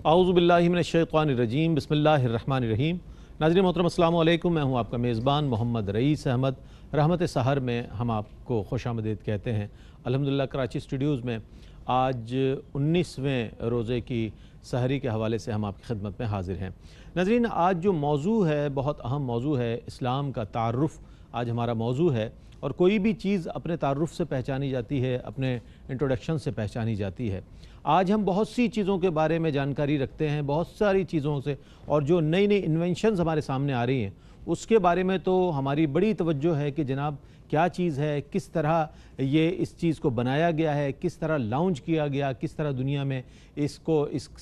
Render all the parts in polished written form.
اعوذ باللہ من الشیطان الرجیم بسم اللہ الرحمن الرحیم۔ ناظرین محترم السلام علیکم، میں ہوں آپ کا میزبان محمد رئیس احمد۔ رحمت سحر میں ہم آپ کو خوش آمدید کہتے ہیں۔ الحمدللہ کراچی اسٹوڈیوز میں آج 19ویں روزے کی سحری کے حوالے سے ہم آپ کی خدمت میں حاضر ہیں۔ ناظرین، آج جو موضوع ہے بہت اہم موضوع ہے، اسلام کا تعارف آج ہمارا موضوع ہے۔ اور کوئی بھی چیز اپنے تعارف سے پہچانی جاتی ہے، اپنے انٹروڈکشن سے پہچانی جاتی ہے۔ آج ہم بہت سی چیزوں کے بارے میں جانکاری رکھتے ہیں، بہت ساری چیزوں سے، اور جو نئی نئی انوینشنز ہمارے سامنے آ رہی ہیں اس کے بارے میں تو ہماری بڑی توجہ ہے کہ جناب کیا چیز ہے، کس طرح یہ اس چیز کو بنایا گیا ہے، کس طرح لانچ کیا گیا، کس طرح دنیا میں اس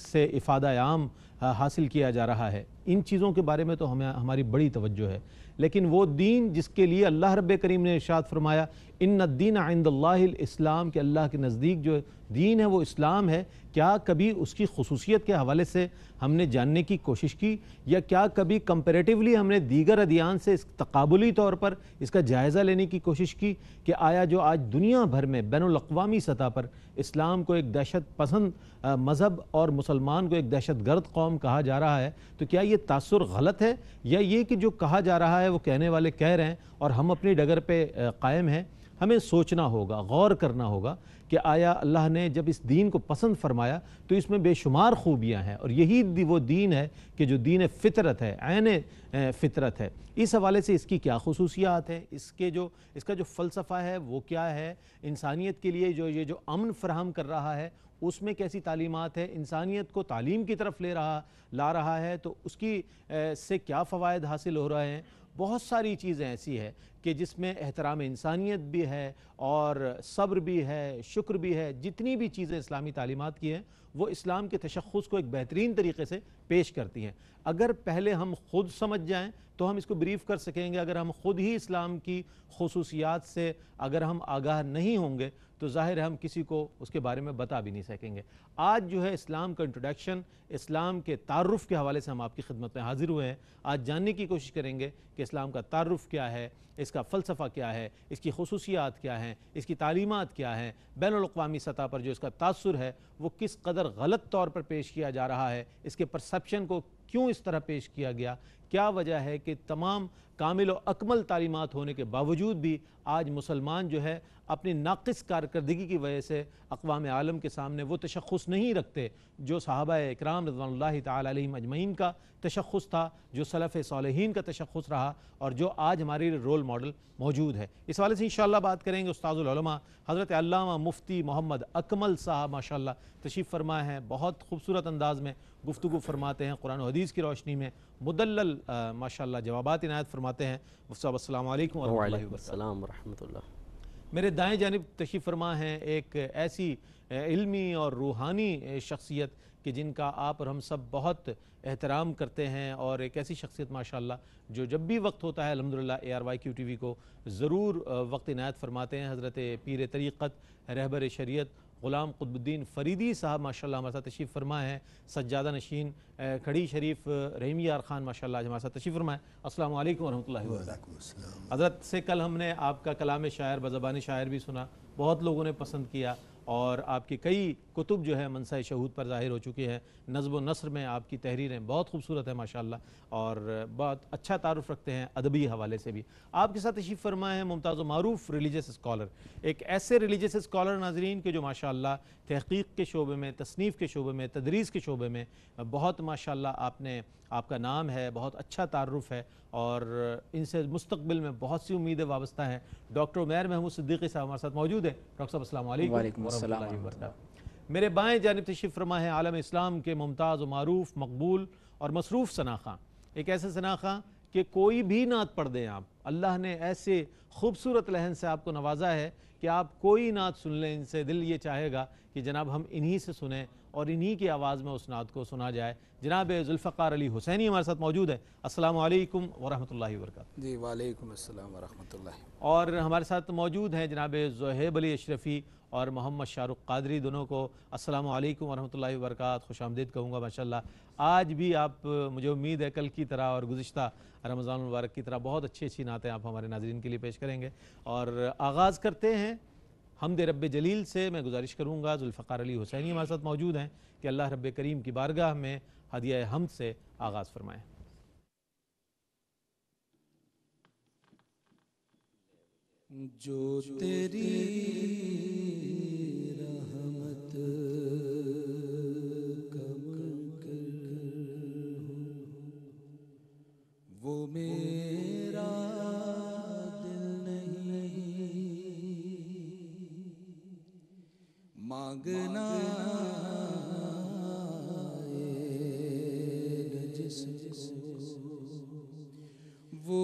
سے افادہ عام حاصل کیا جا رہا ہے۔ ان چیزوں کے بارے میں تو ہماری بڑی توجہ ہے۔ لیکن وہ دین جس کے لیے اللہ رب کریم نے ارشاد فرمایا ان الدین عند اللہ الاسلام، کہ اللہ کے نزدیک جو دین ہے وہ اسلام ہے، کیا کبھی اس کی خصوصیت کے حوالے سے ہم نے جاننے کی کوشش کی، یا کیا کبھی کمپیریٹیولی ہم نے دیگر ادیان سے اس تقابلی طور پر اس کا جائزہ لینے کی کوشش کی کہ آیا جو آج دنیا بھر میں بین الاقوامی سطح پر اسلام کو ایک دہشت پسند مذہب اور مسلمان کو ایک دہشت گرد قوم کہا جا رہا ہے، تو کیا یہ تاثر غلط ہے، یا یہ کہ جو کہا جا رہا ہے وہ کہنے والے کہہ رہے ہیں اور ہم اپنی ڈگر پہ قائم ہیں؟ ہمیں سوچنا ہوگا، غور کرنا ہوگا کہ آیا اللہ نے جب اس دین کو پسند فرمایا تو اس میں بے شمار خوبیاں ہیں، اور یہی وہ دین ہے کہ جو دین فطرت ہے، عین فطرت ہے۔ اس حوالے سے اس کی کیا خصوصیات ہیں، اس کا جو فلسفہ ہے وہ کیا ہے، انسانیت کے لیے یہ جو امن فراہم کر رہا ہے اس میں کیسی تعلیمات ہے، انسانیت کو تعلیم کی طرف لا رہا ہے تو اس کی سے کیا فوائد حاصل ہو رہے ہیں۔ بہت ساری چیزیں ایسی ہیں کہ جس میں احترام انسانیت بھی ہے اور صبر بھی ہے، شکر بھی ہے۔ جتنی بھی چیزیں اسلامی تعلیمات کی ہیں وہ اسلام کے تشخص کو ایک بہترین طریقے سے پیش کرتی ہیں۔ اگر پہلے ہم خود سمجھ جائیں تو ہم اس کو بریف کر سکیں گے۔ اگر ہم خود ہی اسلام کی خصوصیات سے اگر ہم آگاہ نہیں ہوں گے تو ظاہر ہے ہم کسی کو اس کے بارے میں بتا بھی نہیں سکیں گے۔ آج جو ہے اسلام کا انٹروڈکشن، اسلام کے تعارف کے حوالے سے ہم آپ کی خدمت میں حاضر ہوئے ہیں۔ آج جاننے کی کوشش کریں گے کہ اسلام کا تعارف کیا ہے، اس کا فلسفہ کیا ہے، اس کی خصوصیات کیا ہیں، اس کی تعلیمات کیا ہیں، بین الاقوامی سطح پر جو اس کا تاثر ہے وہ کس قدر غلط طور پر پیش کیا جا رہا ہے، اس کے پرسیپشن کو کیوں اس طرح پیش کیا گیا، کیا وجہ ہے کہ تمام کامل و اکمل تعلیمات ہونے کے باوجود بھی آج مسلمان جو ہے اپنی ناقص کارکردگی کی وجہ سے اقوام عالم کے سامنے وہ تشخص نہیں رکھتے جو صحابہ اکرام رضوان اللہ تعالی علیہم اجمعین کا تشخص تھا، جو سلف صالحین کا تشخص رہا، اور جو آج ہماری رول ماڈل موجود ہے۔ اس حوالے سے انشاءاللہ بات کریں گے۔ استاذ العلماء حضرت علامہ مفتی محمد اکمل صاحب ماشاءاللہ تشریف فرما ہیں، بہت خوبصورت انداز میں گفتگو فرماتے ہیں، قرآن و حدیث کی روشنی میں مدلل ماشاءاللہ جوابات عنایت فرماتے ہیں۔ صاحب السلام علیکم ورحمۃ اللہ وبرکاتہ۔ السلام ورحمۃ اللہ۔ میرے دائیں جانب تشریف فرما ہیں ایک ایسی علمی اور روحانی شخصیت کہ جن کا آپ اور ہم سب بہت احترام کرتے ہیں، اور ایک ایسی شخصیت ماشاءاللہ جو جب بھی وقت ہوتا ہے الحمدللہ ARYQ TV کو ضرور وقت عنایت فرماتے ہیں۔ حضرت پیر طریقت رہبر شریعت غلام قطب الدین فریدی صاحب ماشاءاللہ ہمارے ساتھ تشریف فرما ہے۔ سجادہ نشین کھڑی شریف رحیم یار خان ماشاءاللہ ہمارے ساتھ تشریف فرما ہے۔ السلام علیکم ورحمۃ اللہ وبرکاتہ۔ حضرت سے کل ہم نے آپ کا کلام شاعر بزبان شاعر بھی سنا، بہت لوگوں نے پسند کیا، اور آپ کی کئی کتب جو ہے منصہ شہود پر ظاہر ہو چکی ہیں۔ نظم و نثر میں آپ کی تحریریں بہت خوبصورت ہیں ماشاءاللہ، اور بہت اچھا تعارف رکھتے ہیں ادبی حوالے سے بھی۔ آپ کے ساتھ تشریف فرما ہے ممتاز و معروف ریلیجس اسکالر، ایک ایسے ریلیجس اسکالر ناظرین کہ جو ماشاءاللہ تحقیق کے شعبے میں، تصنیف کے شعبے میں، تدریس کے شعبے میں بہت ماشاءاللہ آپ کا نام ہے، بہت اچھا تعارف ہے، اور ان سے مستقبل میں بہت سی امیدیں وابستہ ہیں۔ ڈاکٹر عمیر محمود صدیقی صاحب ہمارے ساتھ موجود ہیں۔ ڈاکٹر صاحب السلام علیکم ورحمۃ اللہ وبرکاتہ۔ میرے بائیں جانب تشریف فرما ہے عالم اسلام کے ممتاز و معروف، مقبول اور مصروف ثنا خواں، ایک ایسے ثنا خواں کہ کوئی بھی نعت پڑھ دیں آپ، اللہ نے ایسے خوبصورت لحن سے آپ کو نوازا ہے کہ آپ کوئی نعت سن لیں، ان سے دل یہ چاہے گا کہ جناب ہم انہی سے سنیں اور انہی کی آواز میں اس نعت کو سنا جائے۔ جناب ذوالفقار علی حسینی ہمارے ساتھ موجود ہے۔ السلام علیکم ورحمۃ اللہ وبرکاتہ۔ جی وعلیکم السلام ورحمۃ اللہ۔ اور ہمارے ساتھ موجود ہیں جناب زہیب علی اشرفی اور محمد شاہ رخ قادری، دونوں کو السلام علیکم ورحمۃ اللہ وبرکاتہ، خوش آمدید کہوں گا ماشاءاللہ۔ آج بھی آپ، مجھے امید ہے کل کی طرح اور گزشتہ رمضان المبارک کی طرح بہت اچھی نعتیں آپ ہمارے ناظرین کے لیے پیش کریں گے، اور آغاز کرتے ہیں حمد رب جلیل سے میں گزارش کروں گا، ذوالفقار علی حسینی ہمارے ساتھ موجود ہیں، کہ اللہ رب کریم کی بارگاہ میں ہدیہ حمد سے آغاز فرمائیں۔ جو تیری رحمت کا منکر وہ میرا دل نہیں، مانگنا جس کو وہ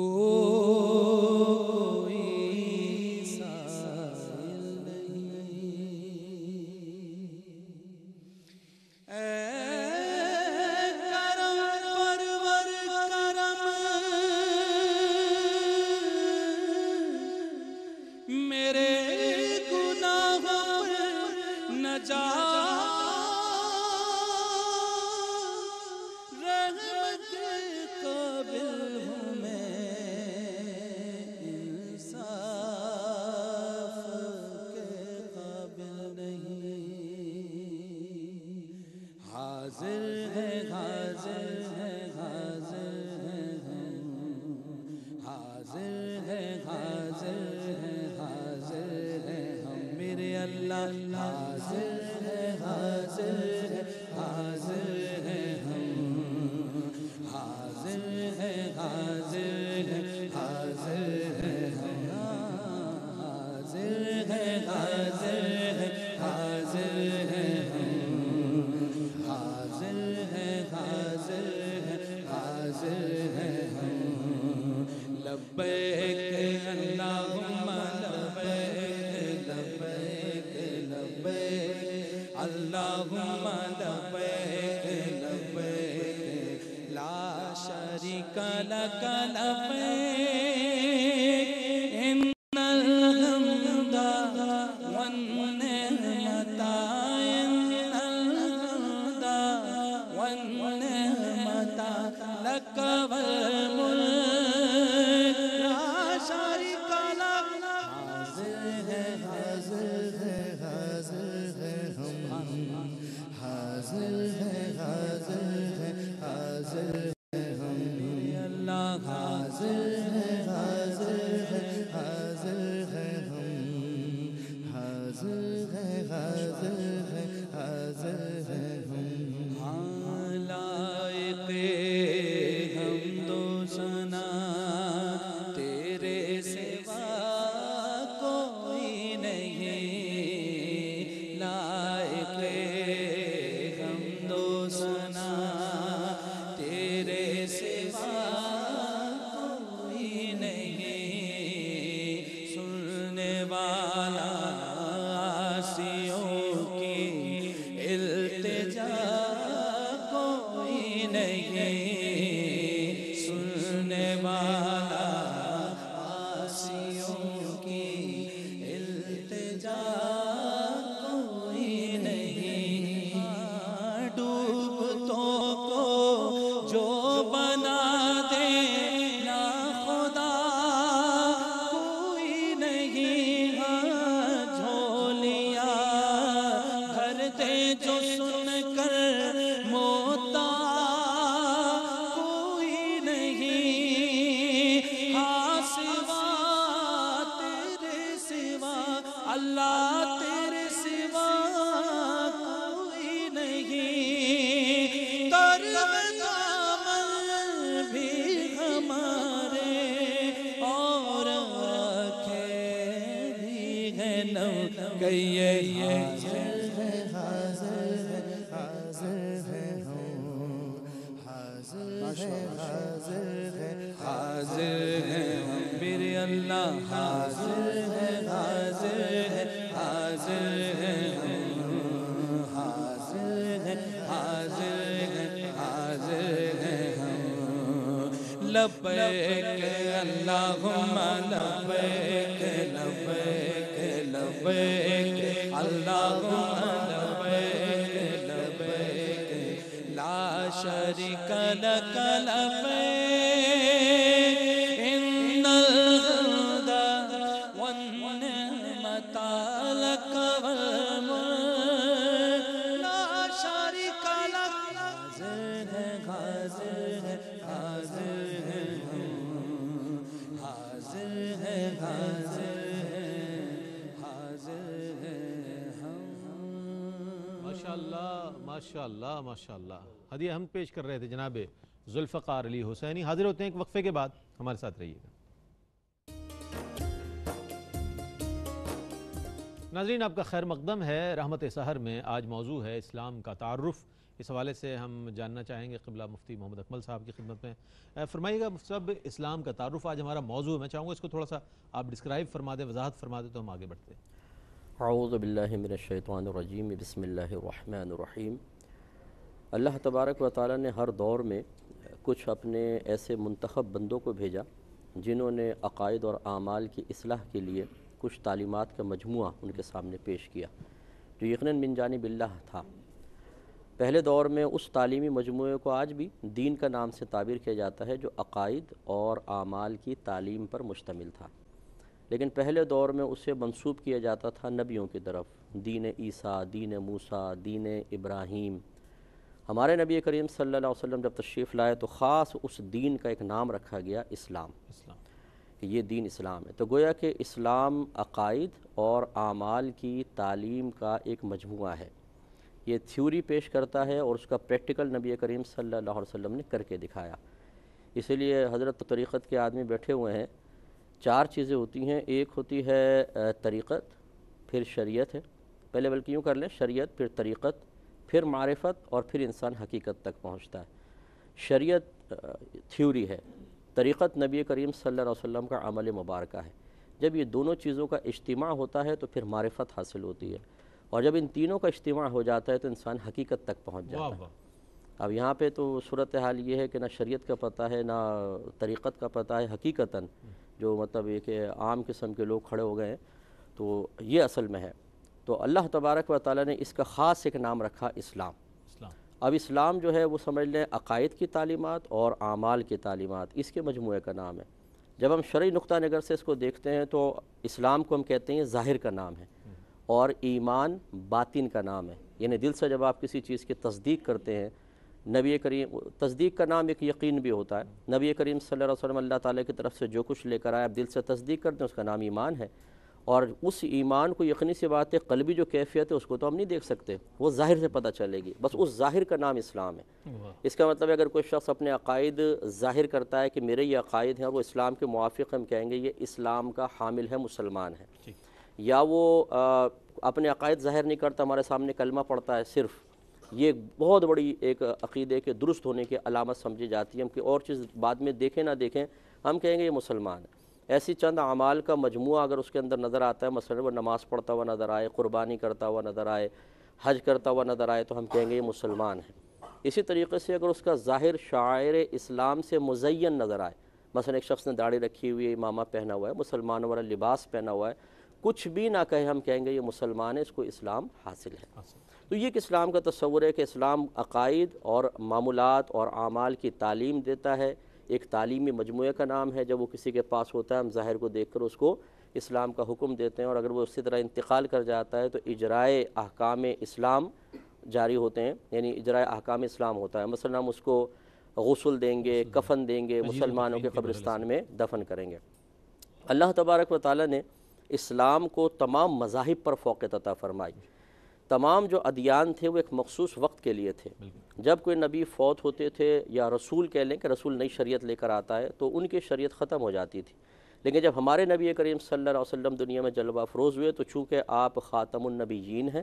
لبیک اللہم لبیک لبیک لبیک اللہم لبیک لبیک لا شریک لک لبیک ان الحمد والنعمت تعالق والملک لا شریک لک حاضر ہے حاضر ہے حاضر ہے حاضر ہے حاضر ہے حاضر ہے ہم۔ ماشاءاللہ ماشاءاللہ ماشاءاللہ۔ ہدیہ ہم پیش کر رہے تھے جناب ذوالفقار علی حسینی۔ حاضر ہوتے ہیں ایک وقفے کے بعد، ہمارے ساتھ رہیے گا۔ ناظرین آپ کا خیر مقدم ہے رحمت سحر میں۔ آج موضوع ہے اسلام کا تعارف۔ اس حوالے سے ہم جاننا چاہیں گے قبلہ مفتی محمد اکمل صاحب کی خدمت میں۔ فرمائیے گا مفتی صاحب، اسلام کا تعارف آج ہمارا موضوع ہے، میں چاہوں گا اس کو تھوڑا سا آپ ڈسکرائب فرما دیں، وضاحت فرما دیں تو ہم آگے بڑھتے ہیں۔ اعوذ باللہ من الشیطان الرجیم، بسم اللہ الرحمن الرحیم۔ اللہ تبارک و تعالیٰ نے ہر دور میں کچھ اپنے ایسے منتخب بندوں کو بھیجا جنہوں نے عقائد اور اعمال کی اصلاح کے لیے کچھ تعلیمات کا مجموعہ ان کے سامنے پیش کیا، جو یقیناً من جانب اللہ تھا۔ پہلے دور میں اس تعلیمی مجموعے کو آج بھی دین کا نام سے تعبیر کیا جاتا ہے، جو عقائد اور اعمال کی تعلیم پر مشتمل تھا، لیکن پہلے دور میں اسے منسوب کیا جاتا تھا نبیوں کی طرف، دین عیسیٰ، دین موسیٰ، دین ابراہیم۔ ہمارے نبی کریم صلی اللہ علیہ وسلم جب تشریف لائے تو خاص اس دین کا ایک نام رکھا گیا اسلام، کہ یہ دین اسلام ہے۔ تو گویا کہ اسلام عقائد اور اعمال کی تعلیم کا ایک مجموعہ ہے، یہ تھیوری پیش کرتا ہے اور اس کا پریکٹیکل نبی کریم صلی اللہ علیہ وسلم نے کر کے دکھایا۔ اسی لیے حضرت طریقت کے آدمی بیٹھے ہوئے ہیں، چار چیزیں ہوتی ہیں، ایک ہوتی ہے طریقت، پھر شریعت ہے، پہلے بلکہ یوں کر لیں، شریعت پھر طریقت پھر معرفت اور پھر انسان حقیقت تک پہنچتا ہے۔ شریعت تھیوری ہے، طریقت نبی کریم صلی اللہ علیہ وسلم کا عمل مبارکہ ہے۔ جب یہ دونوں چیزوں کا اجتماع ہوتا ہے تو پھر معرفت حاصل ہوتی ہے، اور جب ان تینوں کا اجتماع ہو جاتا ہے تو انسان حقیقت تک پہنچ جاتا ہے۔ اب یہاں پہ تو صورتحال یہ ہے کہ نہ شریعت کا پتہ ہے نہ طریقت کا پتہ ہے حقیقتاً، جو مطلب یہ کہ عام قسم کے لوگ کھڑے ہو گئے ہیں، تو یہ اصل میں ہے۔ تو اللہ تبارک و تعالیٰ نے اس کا خاص ایک نام رکھا اسلام۔ اب اسلام جو ہے وہ سمجھ لیں عقائد کی تعلیمات اور اعمال کی تعلیمات، اس کے مجموعے کا نام ہے۔ جب ہم شرعی نقطہ نظر سے اس کو دیکھتے ہیں تو اسلام کو ہم کہتے ہیں ظاہر کا نام ہے، اور ایمان باطن کا نام ہے، یعنی دل سے جب آپ کسی چیز کی تصدیق کرتے ہیں۔ نبی کریم، تصدیق کا نام ایک یقین بھی ہوتا ہے، نبی کریم صلی اللہ علیہ وسلم اللہ تعالیٰ کی طرف سے جو کچھ لے کر آئے آپ دل سے تصدیق کرتے ہیں، اس کا نام ایمان ہے۔ اور اس ایمان کو یقینی سی بات ہے، قلبی جو کیفیت ہے اس کو تو ہم نہیں دیکھ سکتے، وہ ظاہر سے پتہ چلے گی، بس اس ظاہر کا نام اسلام ہے۔ اس کا مطلب ہے اگر کوئی شخص اپنے عقائد ظاہر کرتا ہے کہ میرے یہ عقائد ہیں اور وہ اسلام کے موافق، ہم کہیں گے یہ اسلام کا حامل ہے، مسلمان ہے۔ یا وہ اپنے عقائد ظاہر نہیں کرتا، ہمارے سامنے کلمہ پڑھتا ہے صرف، یہ بہت بڑی ایک عقیدے کے درست ہونے کی علامت سمجھی جاتی ہے۔ ہم کہ اور چیز بعد میں دیکھیں نہ دیکھیں، ہم کہیں گے یہ مسلمان ہے۔ ایسی چند اعمال کا مجموعہ اگر اس کے اندر نظر آتا ہے، مثلا وہ نماز پڑھتا ہوا نظر آئے، قربانی کرتا ہوا نظر آئے، حج کرتا ہوا نظر آئے، تو ہم کہیں گے یہ مسلمان ہے۔ اسی طریقے سے اگر اس کا ظاہر شعائر اسلام سے مزین نظر آئے، مثلا ایک شخص نے داڑھی رکھی ہوئی ہے، امامہ پہنا ہوا ہے، مسلمانوں والا لباس پہنا ہوا ہے، کچھ بھی نہ کہے، ہم کہیں گے یہ مسلمان ہے، اس کو اسلام حاصل ہے۔ تو یہ کہ اسلام کا تصور ہے کہ اسلام عقائد اور معمولات اور اعمال کی تعلیم دیتا ہے، ایک تعلیمی مجموعے کا نام ہے۔ جب وہ کسی کے پاس ہوتا ہے ہم ظاہر کو دیکھ کر اس کو اسلام کا حکم دیتے ہیں، اور اگر وہ اسی طرح انتقال کر جاتا ہے تو اجرائے احکام اسلام جاری ہوتے ہیں، یعنی اجرائے احکام اسلام ہوتا ہے۔ مثلا ہم اس کو غسل دیں گے، کفن دیں گے، مسلمانوں کے قبرستان میں دفن کریں گے۔ اللہ تبارک و تعالیٰ نے اسلام کو تمام مذاہب پر فوقیت عطا فرمائی۔ تمام جو ادیان تھے وہ ایک مخصوص وقت کے لیے تھے، جب کوئی نبی فوت ہوتے تھے یا رسول کہہ لیں کہ رسول نئی شریعت لے کر آتا ہے تو ان کی شریعت ختم ہو جاتی تھی، لیکن جب ہمارے نبی کریم صلی اللہ علیہ وسلم دنیا میں جلوہ افروز ہوئے تو چونکہ آپ خاتم النبیین ہیں،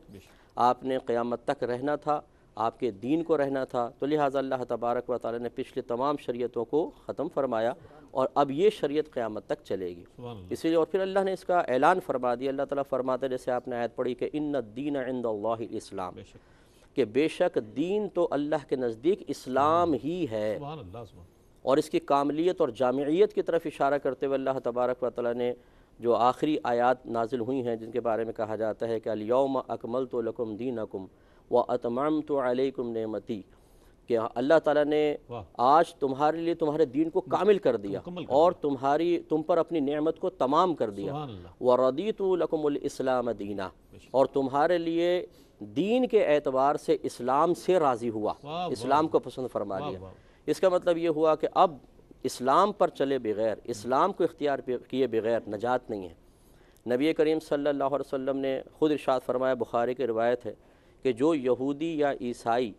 آپ نے قیامت تک رہنا تھا، آپ کے دین کو رہنا تھا، تو لہٰذا اللہ تبارک و تعالیٰ نے پچھلی تمام شریعتوں کو ختم فرمایا، اور اب یہ شریعت قیامت تک چلے گی۔ اسی لیے اور پھر اللہ نے اس کا اعلان فرما دیا، اللہ تعالیٰ فرماتا ہے جیسے آپ نے آیت پڑھی کہ ان الدین عند اللہ الاسلام، کہ بے شک دین تو اللہ کے نزدیک اسلام ہی ہے۔ اور اس کی کاملیت اور جامعیت کی طرف اشارہ کرتے ہوئے اللہ تبارک و تعالیٰ نے جو آخری آیات نازل ہوئی ہیں جن کے بارے میں کہا جاتا ہے کہ الیوم اکملت لکم دینکم واتممت علیکم نعمتی، کہ اللہ تعالیٰ نے واہ آج تمہارے لیے تمہارے دین کو کامل کر دیا مکمل کر اور تم پر اپنی نعمت کو تمام کر دیا. سبحان اللہ وَرَضِيتُ لَكُمُ الْإِسْلَامَ دِينًا، اور تمہارے لیے دین کے اعتبار سے اسلام سے راضی ہوا، واہ اسلام کو پسند فرما واہ لیا. واہ اس کا مطلب یہ ہوا کہ اب اسلام پر چلے بغیر، اسلام کو اختیار کیے بغیر نجات نہیں ہے. نبی کریم صلی اللہ علیہ وسلم نے خود ارشاد فرمایا، بخاری کی روایت ہے کہ جو یہودی یا عیسائی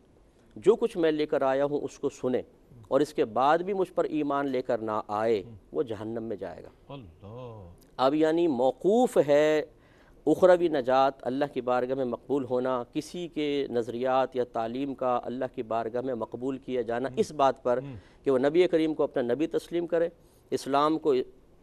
جو کچھ میں لے کر آیا ہوں اس کو سنے اور اس کے بعد بھی مجھ پر ایمان لے کر نہ آئے وہ جہنم میں جائے گا. اللہ اب یعنی موقوف ہے اخروی نجات، اللہ کی بارگاہ میں مقبول ہونا، کسی کے نظریات یا تعلیم کا اللہ کی بارگاہ میں مقبول کیا جانا اس بات پر کہ وہ نبی کریم کو اپنا نبی تسلیم کرے، اسلام کو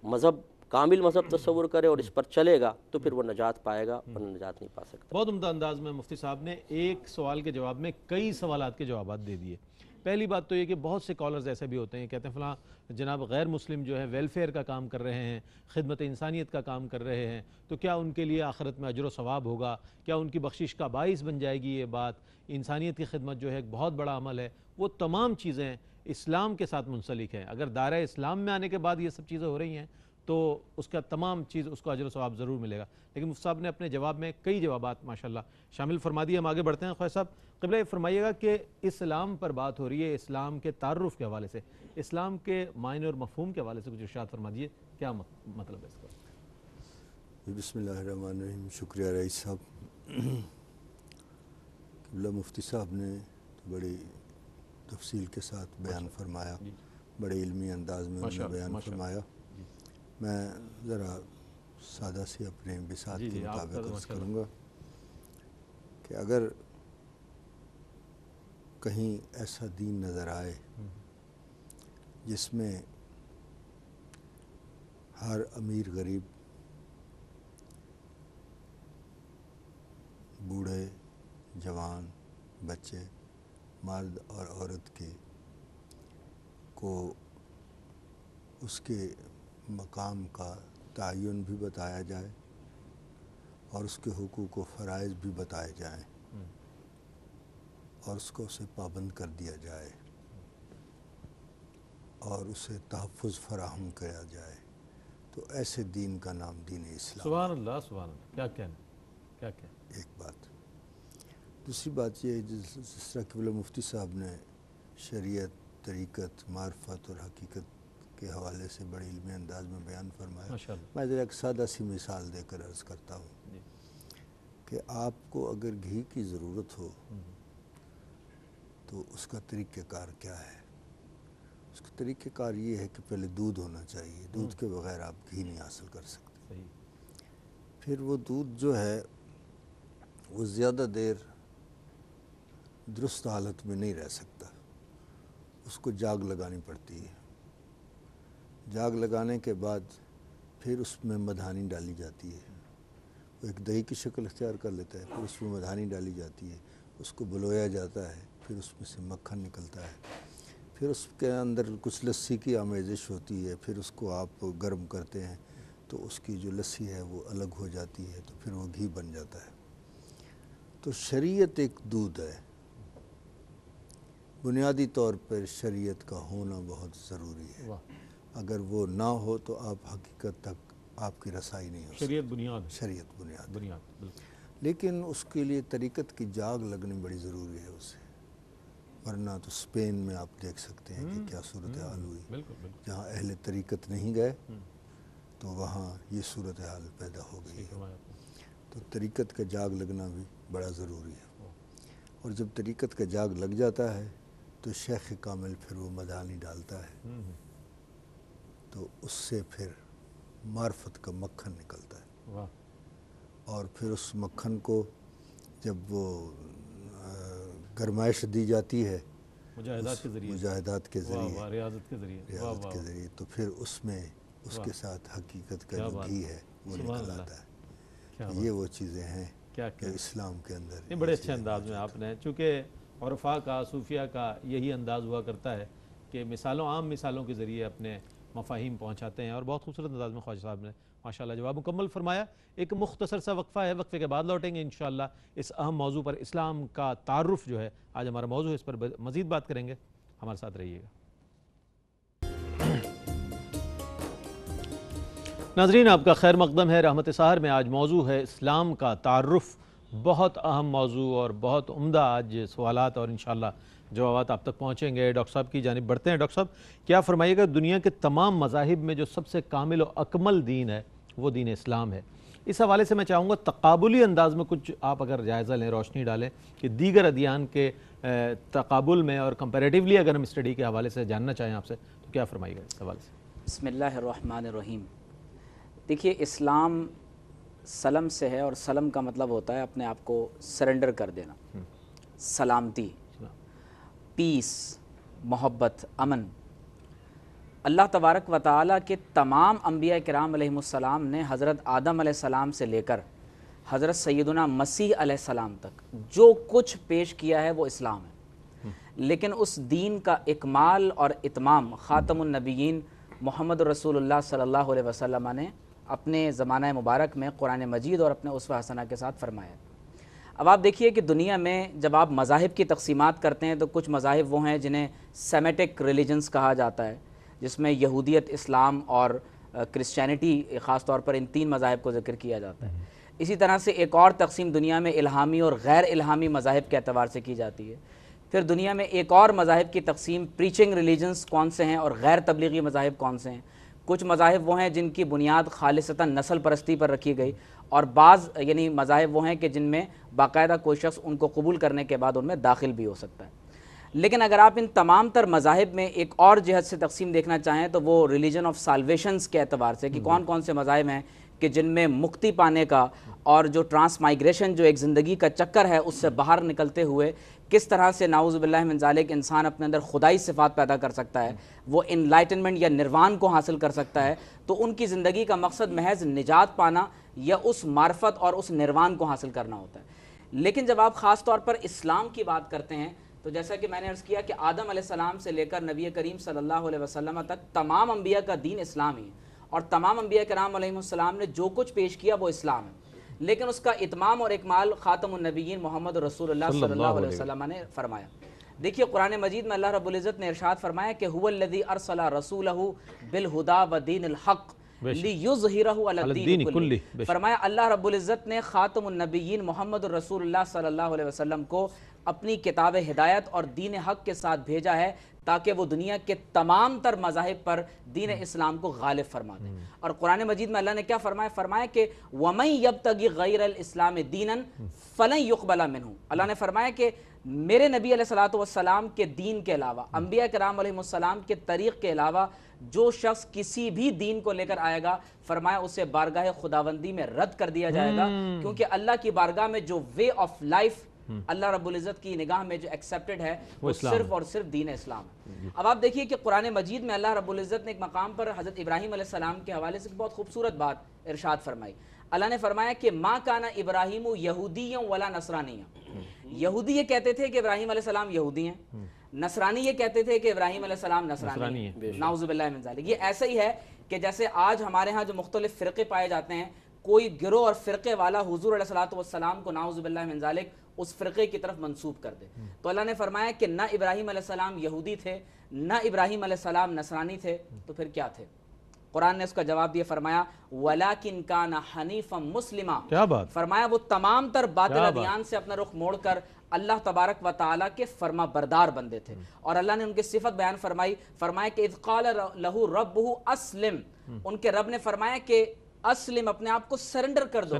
مذہب کامل مذہب تصور کرے اور اس پر چلے گا تو پھر وہ نجات پائے گا ورنہ نجات نہیں پا سکتا. بہت عمدہ انداز میں مفتی صاحب نے ایک سوال کے جواب میں کئی سوالات کے جوابات دے دیے. پہلی بات تو یہ کہ بہت سے کالرز ایسے بھی ہوتے ہیں کہتے ہیں فلاں جناب غیر مسلم جو ہے ویلفیئر کا کام کر رہے ہیں، خدمت انسانیت کا کام کر رہے ہیں، تو کیا ان کے لیے آخرت میں اجر و ثواب ہوگا؟ کیا ان کی بخشش کا باعث بن جائے گی یہ بات؟ انسانیت کی خدمت جو ہے ایک بہت بڑا عمل ہے. وہ تمام چیزیں اسلام کے ساتھ منسلک ہیں. اگر دائرہ اسلام میں آنے کے بعد یہ سب چیزیں ہو رہی ہیں تو اس کا تمام چیز اس کو اجر و ثواب ضرور ملے گا. لیکن مفتی صاحب نے اپنے جواب میں کئی جوابات ماشاءاللہ شامل فرما دیے. ہم آگے بڑھتے ہیں. خواجہ صاحب قبلہ فرمائیے گا کہ اسلام پر بات ہو رہی ہے، اسلام کے تعارف کے حوالے سے، اسلام کے معنی اور مفہوم کے حوالے سے کچھ ارشاد فرما دیے. کیا مطلب ہے اس کا؟ بسم اللہ الرحمن الرحیم. شکریہ رئیس صاحب. قبلہ مفتی صاحب نے بڑی تفصیل کے ساتھ بیان فرمایا، بڑے علمی انداز میں انہوں نے بیان فرمایا. میں ذرا سادہ سی اپنے بساط کے مطابق عرض کروں گا کہ اگر کہیں ایسا دین نظر آئے جس میں ہر امیر غریب، بوڑھے جوان، بچے، مرد اور عورت کو اس کے مقام کا تعین بھی بتایا جائے اور اس کے حقوق و فرائض بھی بتائے جائیں اور اس کو اسے پابند کر دیا جائے اور اسے تحفظ فراہم کیا جائے، تو ایسے دین کا نام دین اسلام. سبحان اللہ سبحان اللہ. کیا کہنا، کیا کہنا. ایک بات. دوسری بات یہ جس طرح قبلہ مفتی صاحب نے شریعت، طریقت، معرفت اور حقیقت کے حوالے سے بڑے علمی انداز میں بیان فرمایا، میں ذرا ایک سادہ سی مثال دے کر عرض کرتا ہوں کہ آپ کو اگر گھی کی ضرورت ہو تو اس کا طریقہ کار کیا ہے؟ اس کا طریقہ کار یہ ہے کہ پہلے دودھ ہونا چاہیے. دودھ کے بغیر آپ گھی نہیں حاصل کر سکتے. پھر وہ دودھ جو ہے وہ زیادہ دیر درست حالت میں نہیں رہ سکتا، اس کو جاگ لگانی پڑتی ہے. جاگ لگانے کے بعد پھر اس میں مدھانی ڈالی جاتی ہے، وہ ایک دہی کی شکل اختیار کر لیتا ہے. پھر اس میں مدھانی ڈالی جاتی ہے، اس کو بلویا جاتا ہے، پھر اس میں سے مکھن نکلتا ہے. پھر اس کے اندر کچھ لسی کی آمیزش ہوتی ہے، پھر اس کو آپ گرم کرتے ہیں تو اس کی جو لسی ہے وہ الگ ہو جاتی ہے، تو پھر وہ گھی بن جاتا ہے. تو شریعت ایک دودھ ہے. بنیادی طور پر شریعت کا ہونا بہت ضروری ہے. اگر وہ نہ ہو تو آپ حقیقت تک آپ کی رسائی نہیں ہو سکتی. شریعت بنیاد ہے. شریعت بنیاد. بالکل. لیکن اس کے لیے طریقت کی جاگ لگنی بڑی ضروری ہے اسے، ورنہ تو اسپین میں آپ دیکھ سکتے ہیں کہ کیا صورتحال ہوئی. جہاں اہل طریقت نہیں گئے تو وہاں یہ صورتحال پیدا ہو گئی ہے. تو طریقت کا جاگ لگنا بھی بڑا ضروری ہے. اور جب طریقت کا جاگ لگ جاتا ہے تو شیخ کامل پھر وہ مدھانی ڈالتا ہے تو اس سے پھر معرفت کا مکھن نکلتا ہے. اور پھر اس مکھن کو جب وہ گرمائش دی جاتی ہے مجاہدات کے ذریعے، ریاضت کے ذریعے، تو پھر اس میں اس کے ساتھ حقیقت کا جو گھی ہے وہ نکل آتا ہے. یہ وہ چیزیں ہیں کہ اسلام کے اندر. بڑے اچھے انداز میں آپ نے، چونکہ عرفاء کا، صوفیہ کا یہی انداز ہوا کرتا ہے کہ مثالوں، عام مثالوں کے ذریعے اپنے مفاہیم پہنچاتے ہیں. اور بہت خوبصورت انداز میں خواجہ صاحب نے ماشاءاللہ جواب مکمل فرمایا. ایک مختصر سا وقفہ ہے, وقفے کے بعد لوٹیں گے انشاءاللہ اس اہم موضوع پر. اسلام کا تعارف جو ہے آج ہمارا موضوع ہے, اس پر مزید بات کریں گے, ہمارے ساتھ رہیے گا. ناظرین آپ کا خیر مقدم ہے رحمت سحر میں. آج موضوع ہے اسلام کا تعارف. بہت اہم موضوع اور بہت عمدہ آج سوالات اور انشاءاللہ جوابات آپ تک پہنچیں گے. ڈاکٹر صاحب کی جانب بڑھتے ہیں. ڈاکٹر صاحب کیا فرمائیے گا, دنیا کے تمام مذاہب میں جو سب سے کامل و اکمل دین ہے وہ دین اسلام ہے. اس حوالے سے میں چاہوں گا تقابلی انداز میں کچھ آپ اگر جائزہ لیں, روشنی ڈالیں کہ دیگر ادیان کے تقابل میں اور کمپیریٹیولی اگر ہم اسٹڈی کے حوالے سے جاننا چاہیں آپ سے تو کیا فرمائیے گا اس حوالے سے. بسم اللہ الرحمن الرحیم. دیکھیے اسلام سلم سے ہے, اور سلم کا مطلب ہوتا ہے اپنے آپ کو سرنڈر کر دینا, سلامتی, پیس, محبت, امن. اللہ تبارک و تعالیٰ کے تمام انبیاء کرام علیہ السلام نے حضرت آدم علیہ السلام سے لے کر حضرت سیدنا مسیح علیہ السلام تک جو کچھ پیش کیا ہے وہ اسلام ہے. لیکن اس دین کا اکمال اور اتمام خاتم النبیین محمد رسول اللہ صلی اللہ علیہ وسلم نے اپنے زمانہ مبارک میں قرآن مجید اور اپنے اسوہ حسنہ کے ساتھ فرمایا. اب آپ دیکھیے کہ دنیا میں جب آپ مذاہب کی تقسیمات کرتے ہیں تو کچھ مذاہب وہ ہیں جنہیں سیمیٹک ریلیجنز کہا جاتا ہے, جس میں یہودیت, اسلام اور کرسچینٹی خاص طور پر ان تین مذاہب کو ذکر کیا جاتا ہے. اسی طرح سے ایک اور تقسیم دنیا میں الہامی اور غیر الہامی مذاہب کے اعتبار سے کی جاتی ہے. پھر دنیا میں ایک اور مذاہب کی تقسیم پریچنگ ریلیجنز کون سے ہیں اور غیر تبلیغی مذاہب کون سے ہیں. کچھ مذاہب وہ ہیں جن کی بنیاد خالصتاً نسل پرستی پر رکھی گئی, اور بعض یعنی مذاہب وہ ہیں کہ جن میں باقاعدہ کوئی شخص ان کو قبول کرنے کے بعد ان میں داخل بھی ہو سکتا ہے. لیکن اگر آپ ان تمام تر مذاہب میں ایک اور جہت سے تقسیم دیکھنا چاہیں تو وہ ریلیجن آف سالویشنز کے اعتبار سے کہ کون کون سے مذاہب ہیں کہ جن میں مکتی پانے کا اور جو ٹرانس مائگریشن جو ایک زندگی کا چکر ہے اس سے باہر نکلتے ہوئے کس طرح سے نعوذ باللہ من ذالک انسان اپنے اندر خدائی صفات پیدا کر سکتا ہے, وہ انلائٹنمنٹ یا نروان کو حاصل کر سکتا ہے. تو ان کی زندگی کا مقصد محض نجات پانا یا اس معرفت اور اس نروان کو حاصل کرنا ہوتا ہے. لیکن جب آپ خاص طور پر اسلام کی بات کرتے ہیں تو جیسا کہ میں نے عرض کیا کہ آدم علیہ السلام سے لے کر نبی کریم صلی اللہ علیہ وسلم تک تمام انبیاء کا دین اسلام ہی ہے, اور تمام انبیاء کرام علیہ السلام نے جو کچھ پیش کیا وہ اسلام ہے. لیکن اس کا اتمام اور اکمال خاتم النبیین محمد رسول اللہ صلی اللہ علیہ وسلم نے فرمایا. دیکھیے قرآن مجید میں اللہ رب العزت نے ارشاد فرمایا کہ هو الذی ارسل رسولہ بالہدی ودین الحق لیظہرہ علی الدین کلہ. فرمایا اللہ رب العزت نے خاتم النبیین محمد رسول اللہ صلی اللہ علیہ وسلم کو اپنی کتاب ہدایت اور دین حق کے ساتھ بھیجا ہے تاکہ وہ دنیا کے تمام تر مذاہب پر دین اسلام کو غالب فرما دیں. اور قرآن مجید میں اللہ نے کیا فرمایا, فرمایا کہ وَمَن يَبْتَغِ غَيْرَ الْإِسْلَامِ دِينًا فَلَن يُقْبَلَ مِنْهُ. اللہ نے فرمایا کہ میرے نبی علیہ السلام کے دین کے علاوہ, انبیاء کرام علیہ السلام کے طریق کے علاوہ جو شخص کسی بھی دین کو لے کر آئے گا, فرمایا اسے بارگاہ خداوندی میں رد کر دیا جائے گا, کیونکہ اللہ کی بارگاہ میں جو وے آف لائف اللہ رب العزت کی نگاہ میں جو ایکسیپٹڈ ہے وہ صرف اور صرف دین اسلام ہے. اب آپ دیکھیے کہ قرآن مجید میں اللہ رب العزت نے ایک مقام پر حضرت ابراہیم علیہ السلام کے حوالے سے بہت خوبصورت بات ارشاد فرمائی. اللہ نے فرمایا کہ ما کان ابراہیم یہودیا ولا نصرانیا. یہودی یہ کہتے تھے کہ ابراہیم علیہ السلام یہودی ہیں, نصرانی یہ کہتے تھے کہ ابراہیم علیہ السلام نصرانی ہیں. نعوذ باللہ من ذالک. یہ ایسا ہی ہے کہ جیسے آج ہمارے ہاں جو مختلف فرقے پائے جاتے ہیں, کوئی گروہ اور فرقے والا حضور علیہ السلام کو نعوذ باللہ من ذالک اس فرقے کی طرف منسوب کر دے. تو اللہ نے فرمایا کہ نہ ابراہیم علیہ السلام یہودی تھے, نہ ابراہیم علیہ السلام نصرانی تھے, تو پھر کیا تھے؟ قرآن نے اس کا جواب دیا, فرمایا وَلَكِنْ كَانَ حَنِيفًا مُسْلِمًا. کیا بات, فرمایا وہ تمام تر باطل ادیان سے اپنا رخ موڑ کر اللہ تبارک و تعالیٰ کے فرما بردار بندے تھے. اور اللہ نے ان کی صفت بیان فرمائی, فرمایا کہ اذ قال لہ ربہ اسلم. ان کے رب نے فرمایا کہ اسلم, اپنے آپ کو سرنڈر کر دو,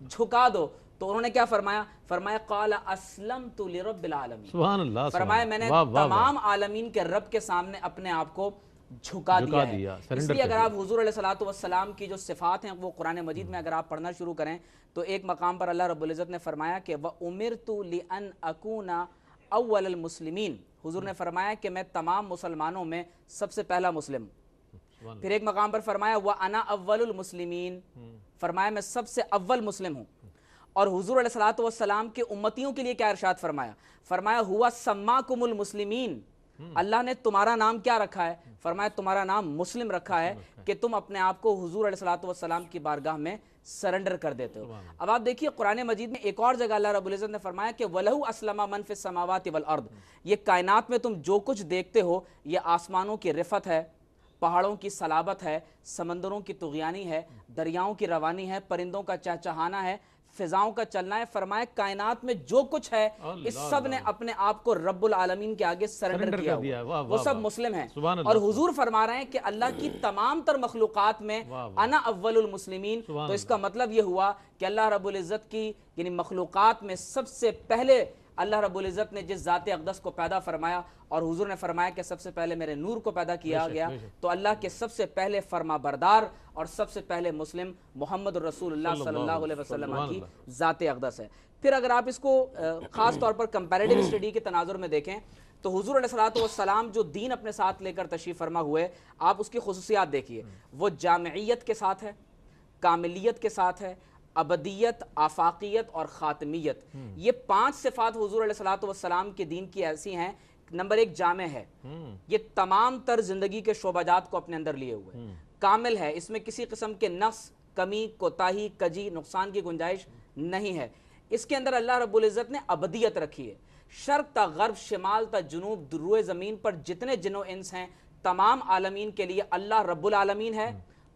جھکا دو. تو انہوں نے کیا فرمایا, فرمایا قال اسلمت لرب العالمین. سبحان اللہ. فرمایا میں نے تمام عالمین کے رب کے سامنے اپنے آپ کو جھکا دیا ہے. اس لیے اگر آپ حضور علیہ السلام کی جو صفات ہیں وہ قرآن مجید میں اگر آپ پڑھنا شروع کریں تو ایک مقام پر اللہ رب العزت نے فرمایا کہ وَأُمِرْتُ لِأَنْ أَكُونَ أَوَّلَ الْمُسْلِمِينَ. حضور نے فرمایا کہ میں تمام مسلمانوں میں سب سے پہلا مسلم ہوں. پھر ایک مقام پر فرمایا وَأَنَا أَوَّلُ الْمُسْلِمِينَ. فرمایا میں سب سے اول مسلم ہوں. اور حضور علیہ السلام کے امتیوں کے لیے کیا ارشاد فرمایا, فرمایا ہوا سماکم المسلمین. اللہ نے تمہارا نام کیا رکھا ہے؟ فرمایا تمہارا نام مسلم رکھا ہے کہ تم اپنے آپ کو حضور علیہ الصلوۃ والسلام کی بارگاہ میں سرنڈر کر دیتے ہو۔ اب آپ دیکھیے قرآن مجید میں ایک اور جگہ اللہ رب العزت نے فرمایا کہ وَلَهُ أَسْلَمَ مَنْ فِي السَّمَاوَاتِ وَالْأَرْضِ، یہ کائنات میں تم جو کچھ دیکھتے ہو یہ آسمانوں کی رفت ہے، پہاڑوں کی صلابت ہے، سمندروں کی طغیانی ہے، دریاؤں کی روانی ہے، پرندوں کا چہچہانا ہے، فضاؤں کا چلنا ہے۔ فرمایا کائنات میں جو کچھ ہے اس سب نے اپنے آپ کو رب العالمین کے آگے سرنڈر کیا ہوا، وہ سب مسلم ہیں۔ اور حضور فرما رہے ہیں کہ اللہ کی تمام تر مخلوقات میں انا اول المسلمین، تو اس کا مطلب یہ ہوا کہ اللہ رب العزت کی یعنی مخلوقات میں سب سے پہلے اللہ رب العزت نے جس ذات اقدس کو پیدا فرمایا، اور حضور نے فرمایا کہ سب سے پہلے میرے نور کو پیدا کیا گیا، تو اللہ کے سب سے پہلے فرما بردار اور سب سے پہلے مسلم محمد رسول اللہ صلی اللہ علیہ وسلم کی ذات اقدس ہے۔ پھر اگر آپ اس کو خاص طور پر کمپیریٹیو اسٹڈی کے تناظر میں دیکھیں تو حضور علیہ الصلوۃ والسلام جو دین اپنے ساتھ لے کر تشریف فرما ہوئے، آپ اس کی خصوصیات دیکھیے، وہ جامعیت کے ساتھ ہے، کاملیت کے ساتھ ہے، ابدیت، آفاقیت اور خاتمیت، یہ 5 صفات حضور علیہ الصلوۃ والسلام کے دین کی ایسی ہیں۔ نمبر 1 جامع ہے، یہ تمام تر زندگی کے شعبہ جات کو اپنے اندر لیے ہوئے، کامل ہے، اس میں کسی قسم کے نقص، کمی، کوتاہی، کجی، نقصان کی گنجائش نہیں ہے۔ اس کے اندر اللہ رب العزت نے ابدیت رکھی ہے، شرق تا غرب، شمال تا جنوب، روئے زمین پر جتنے جن و انس ہیں تمام عالمین کے لیے اللہ رب العالمین ہے،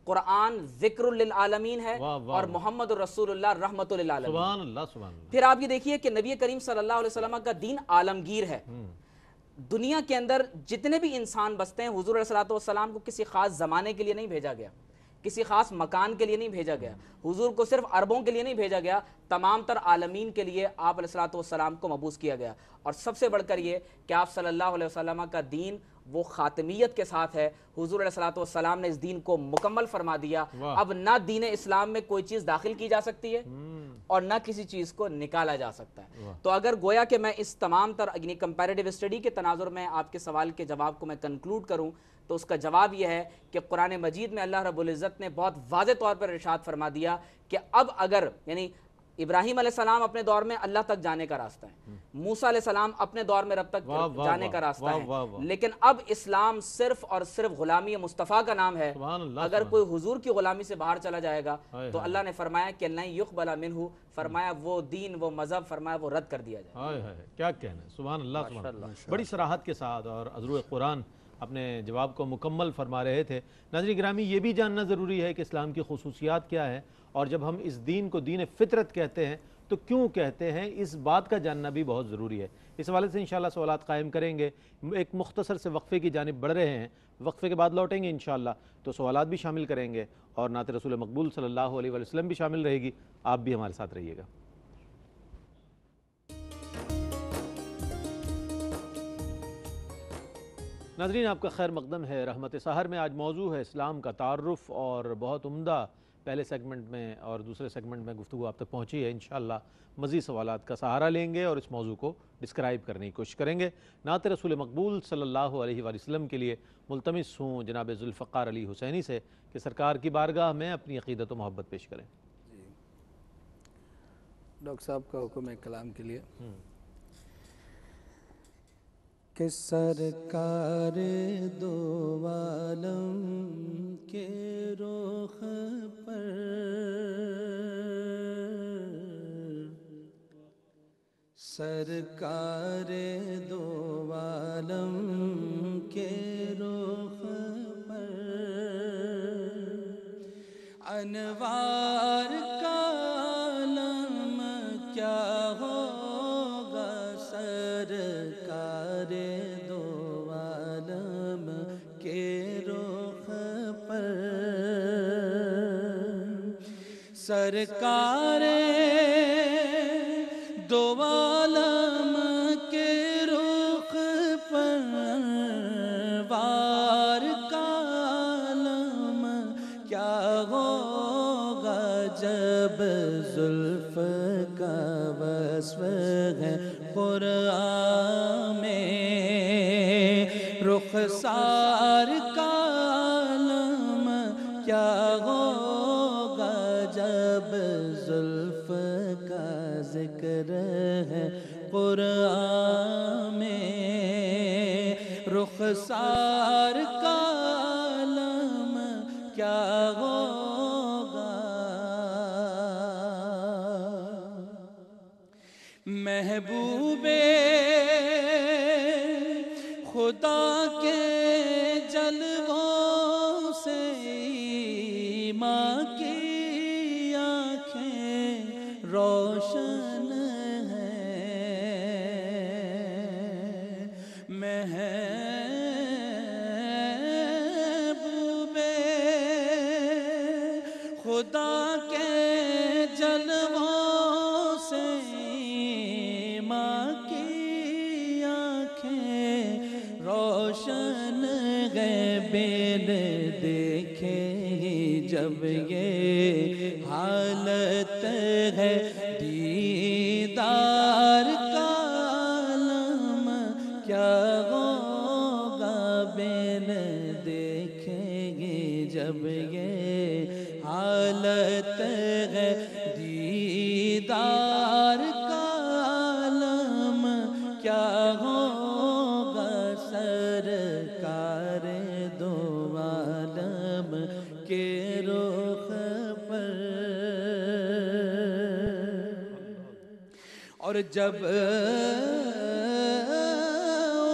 قرآن ذکر للعالمین ہے، اور محمد رسول اللہ رحمت للعالمین۔ سبحان اللہ، سبحان اللہ۔ پھر آپ یہ دیکھیے کہ نبی کریم صلی اللہ علیہ وسلم کا دین عالمگیر ہے، دنیا کے اندر جتنے بھی انسان بستے ہیں حضور علیہ الصلوۃ والسلام کو کسی خاص زمانے کے لیے نہیں بھیجا گیا، کسی خاص مکان کے لیے نہیں بھیجا گیا، حضور کو صرف عربوں کے لیے نہیں بھیجا گیا، تمام تر عالمین کے لیے آپ علیہ الصلوۃ والسلام کو مبعوث کیا گیا۔ اور سب سے بڑھ کر یہ کہ آپ صلی اللہ علیہ وسلم کا دین وہ خاتمیت کے ساتھ ہے، حضور علیہ الصلوۃ والسلام نے اس دین کو مکمل فرما دیا، اب نہ دین اسلام میں کوئی چیز داخل کی جا سکتی ہے اور نہ کسی چیز کو نکالا جا سکتا ہے۔ تو اگر گویا کہ میں اس تمام تر یعنی کمپیریٹیو اسٹڈی کے تناظر میں آپ کے سوال کے جواب کو میں کنکلوڈ کروں تو اس کا جواب یہ ہے کہ قرآن مجید میں اللہ رب العزت نے بہت واضح طور پر ارشاد فرما دیا کہ اب اگر یعنی ابراہیم علیہ السلام اپنے دور میں اللہ تک جانے کا راستہ ہے، موسیٰ علیہ السلام اپنے دور میں رب تک جانے کا راستہ ہے، لیکن اب اسلام صرف اور صرف غلامی مصطفیٰ کا نام ہے۔ اگر کوئی حضور کی غلامی سے باہر چلا جائے گا تو اللہ نے فرمایا کہ لن یقبل منہ، فرمایا وہ دین، وہ مذہب، فرمایا وہ رد کر دیا جائے۔ کیا کہنا ہے، سبحان اللہ، سبحان اللہ۔ بڑی صراحت کے ساتھ اور عذر قرآن اپنے جواب کو مکمل فرما رہے تھے۔ ناظرین گرامی، یہ بھی جاننا ضروری ہے کہ اسلام کی خصوصیات کیا ہے، اور جب ہم اس دین کو دین فطرت کہتے ہیں تو کیوں کہتے ہیں، اس بات کا جاننا بھی بہت ضروری ہے۔ اس حوالے سے انشاءاللہ سوالات قائم کریں گے۔ ایک مختصر سے وقفے کی جانب بڑھ رہے ہیں، وقفے کے بعد لوٹیں گے انشاءاللہ، تو سوالات بھی شامل کریں گے اور نعت رسول مقبول صلی اللہ علیہ وسلم بھی شامل رہے گی۔ آپ بھی ہمارے ساتھ رہیے گا۔ ناظرین آپ کا خیر مقدم ہے رحمت سحر میں۔ آج موضوع ہے اسلام کا تعارف، اور بہت عمدہ پہلے سیگمنٹ میں اور دوسرے سیگمنٹ میں گفتگو آپ تک پہنچی ہے۔ انشاءاللہ مزید سوالات کا سہارا لیں گے اور اس موضوع کو ڈسکرائب کرنے کی کوشش کریں گے۔ نعت رسول مقبول صلی اللہ علیہ وآلہ وسلم کے لیے ملتمس ہوں جناب ذوالفقار علی حسینی سے کہ سرکار کی بارگاہ میں اپنی عقیدت و محبت پیش کریں۔ ڈاکٹر صاحب کا حکم ہے کلام کے لیے کہ سرکار دو عالم کے رخ پر سرکار دو عالم کے رخ پر انوار کا عالم کیا ہوگا سرکار دو عالم کے رخ پر سرکار دو عالم کے رخ پر وار کا عالم کیا ہوگا جب زلف کا وصف ہے قرآن میں رخسار کا عالم کیا ہوگا جب زلف کا ذکر ہے قرآن میں رخسار کا عالم کیا ہوگا محبوب خدا کے جلووں سے ماں کی آنکھیں روشن ہیں محبوب خدا کے جلووں سے ماں کی آنکھیں روشن گئے بین دیکھے جب یہ حالت ہے دیدار کا عالم کیا ہوگا بین دیکھیں گے جب یہ حالت ہے دیدار کا عالم کیا ہوگا سرکار دو عالم کے رخ پر اور جب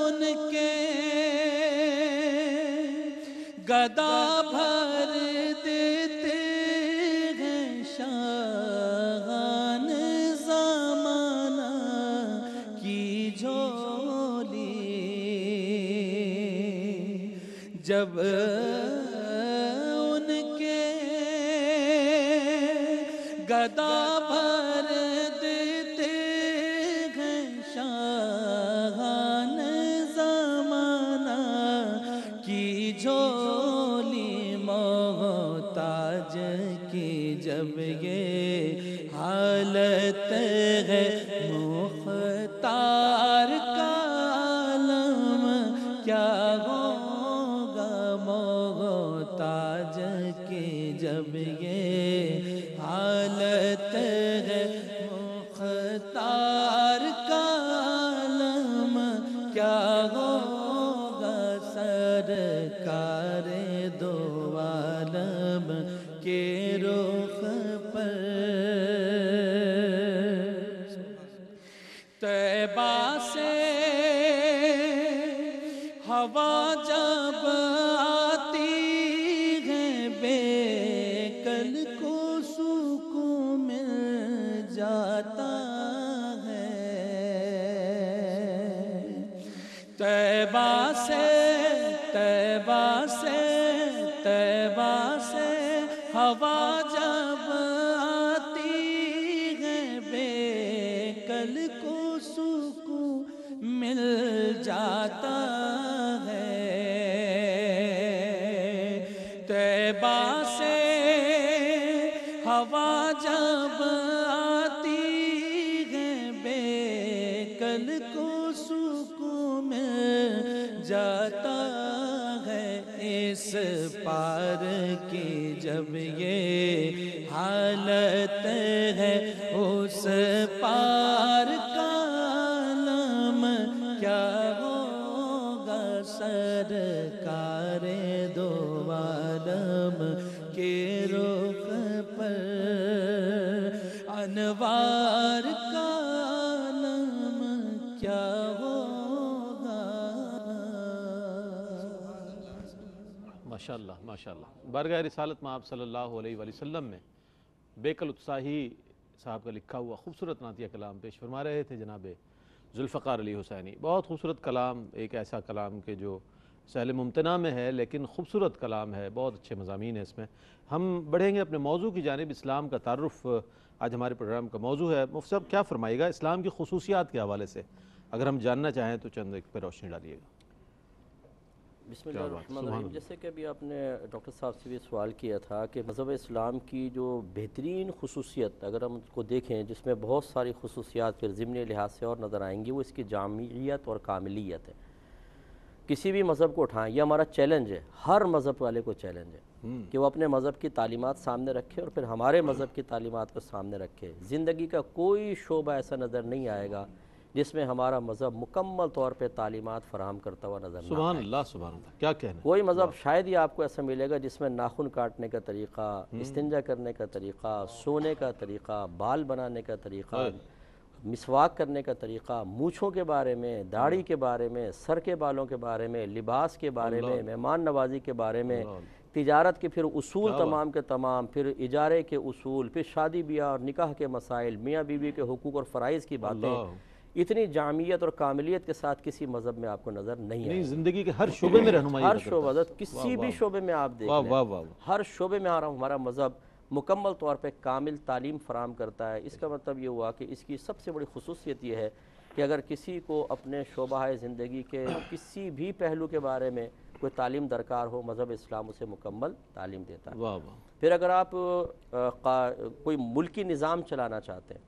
ان کے گدا بھر دیتے ہیں شاہان زمانہ کی جھولی جب ان کے گدا بھر دیتے ہیں شاہان زمانہ کی جھولی محتاج کی جب یہ حالت ہے مختار کا عالم کیا ہوگا محتاج کی جب یہ حالت ہے مختار کا عالم کیا ہوگا سرکار دو عالم کے رخ پر طیبہ سے ہوا جب آتی ہے بے کل کو سکون مل جاتا ہے طیبہ سے ہوا جب آتی ہے بے کل کو سکون مل جاتا ہے طیبہ سے ہوا جب آتی ہے بے کل کو سکون مل جاتا ہے اس پار کی جب یہ حالت ہے اس پار کا عالم کیا ہوگا سرکار دو عالم کے رخ پر انوار کا عالم کیا ہوگا ماشاءاللہ ماشاءاللہ بارگاہ رسالت میں آپ صلی اللہ علیہ وآلہ وسلم میں بیکل اتساہی صاحب کا لکھا ہوا خوبصورت نعتیہ کلام پیش فرما رہے تھے جناب ذوالفقار علی حسینی. بہت خوبصورت کلام، ایک ایسا کلام کہ جو سہل ممتنع میں ہے لیکن خوبصورت کلام ہے، بہت اچھے مضامین ہیں اس میں. ہم بڑھیں گے اپنے موضوع کی جانب. اسلام کا تعارف آج ہمارے پروگرام کا موضوع ہے. مفتی صاحب کیا فرمائے گا اسلام کی خصوصیات کے حوالے سے؟ اگر ہم جاننا چاہیں تو چند ایک پہ روشنی ڈالیے گا. بسم اللہ الرحمن الرحیم. جیسے کہ ابھی آپ نے ڈاکٹر صاحب سے بھی سوال کیا تھا کہ مذہب اسلام کی جو بہترین خصوصیت اگر ہم اس کو دیکھیں جس میں بہت ساری خصوصیات پھر ضمنی لحاظ سے اور نظر آئیں گی، وہ اس کی جامعیت اور کاملیت ہے. کسی بھی مذہب کو اٹھائیں، یہ ہمارا چیلنج ہے، ہر مذہب والے کو چیلنج ہے کہ وہ اپنے مذہب کی تعلیمات سامنے رکھے اور پھر ہمارے مذہب کی تعلیمات کو سامنے رکھے. زندگی کا کوئی شعبہ ایسا نظر نہیں آئے گا جس میں ہمارا مذہب مکمل طور پہ تعلیمات فراہم کرتا ہوا نظر نہ سبحان اللہ سبحان اللہ، کیا کہنا ہے۔ کوئی مذہب شاید ہی آپ کو ایسا ملے گا جس میں ناخن کاٹنے کا طریقہ، استنجا کرنے کا طریقہ، سونے کا طریقہ، بال بنانے کا طریقہ، مسواک کرنے کا طریقہ، مونچھوں کے بارے میں، داڑھی کے بارے میں، سر کے بالوں کے بارے میں، لباس کے بارے میں، مہمان نوازی کے بارے میں، تجارت کے پھر اصول تمام کے تمام، پھر اجارے کے اصول، پھر شادی بیاہ اور نکاح کے مسائل، میاں بیوی کے حقوق اور فرائض کی باتیں، اتنی جامعیت اور کاملیت کے ساتھ کسی مذہب میں آپ کو نظر نہیں آئے۔ زندگی کے ہر شعبے میں رہنمائی ہر شعبہ، کسی بھی شعبے میں آپ دیکھ لیں، ہر شعبے میں ہمارا مذہب مکمل طور پہ کامل تعلیم فراہم کرتا ہے۔ اس کا مطلب یہ ہوا کہ اس کی سب سے بڑی خصوصیت یہ ہے کہ اگر کسی کو اپنے شعبہ زندگی کے کسی بھی پہلو کے بارے میں کوئی تعلیم درکار ہو، مذہب اسلام اسے مکمل تعلیم دیتا ہے۔ پھر اگر آپ کوئی ملکی نظام چلانا چاہتے ہیں،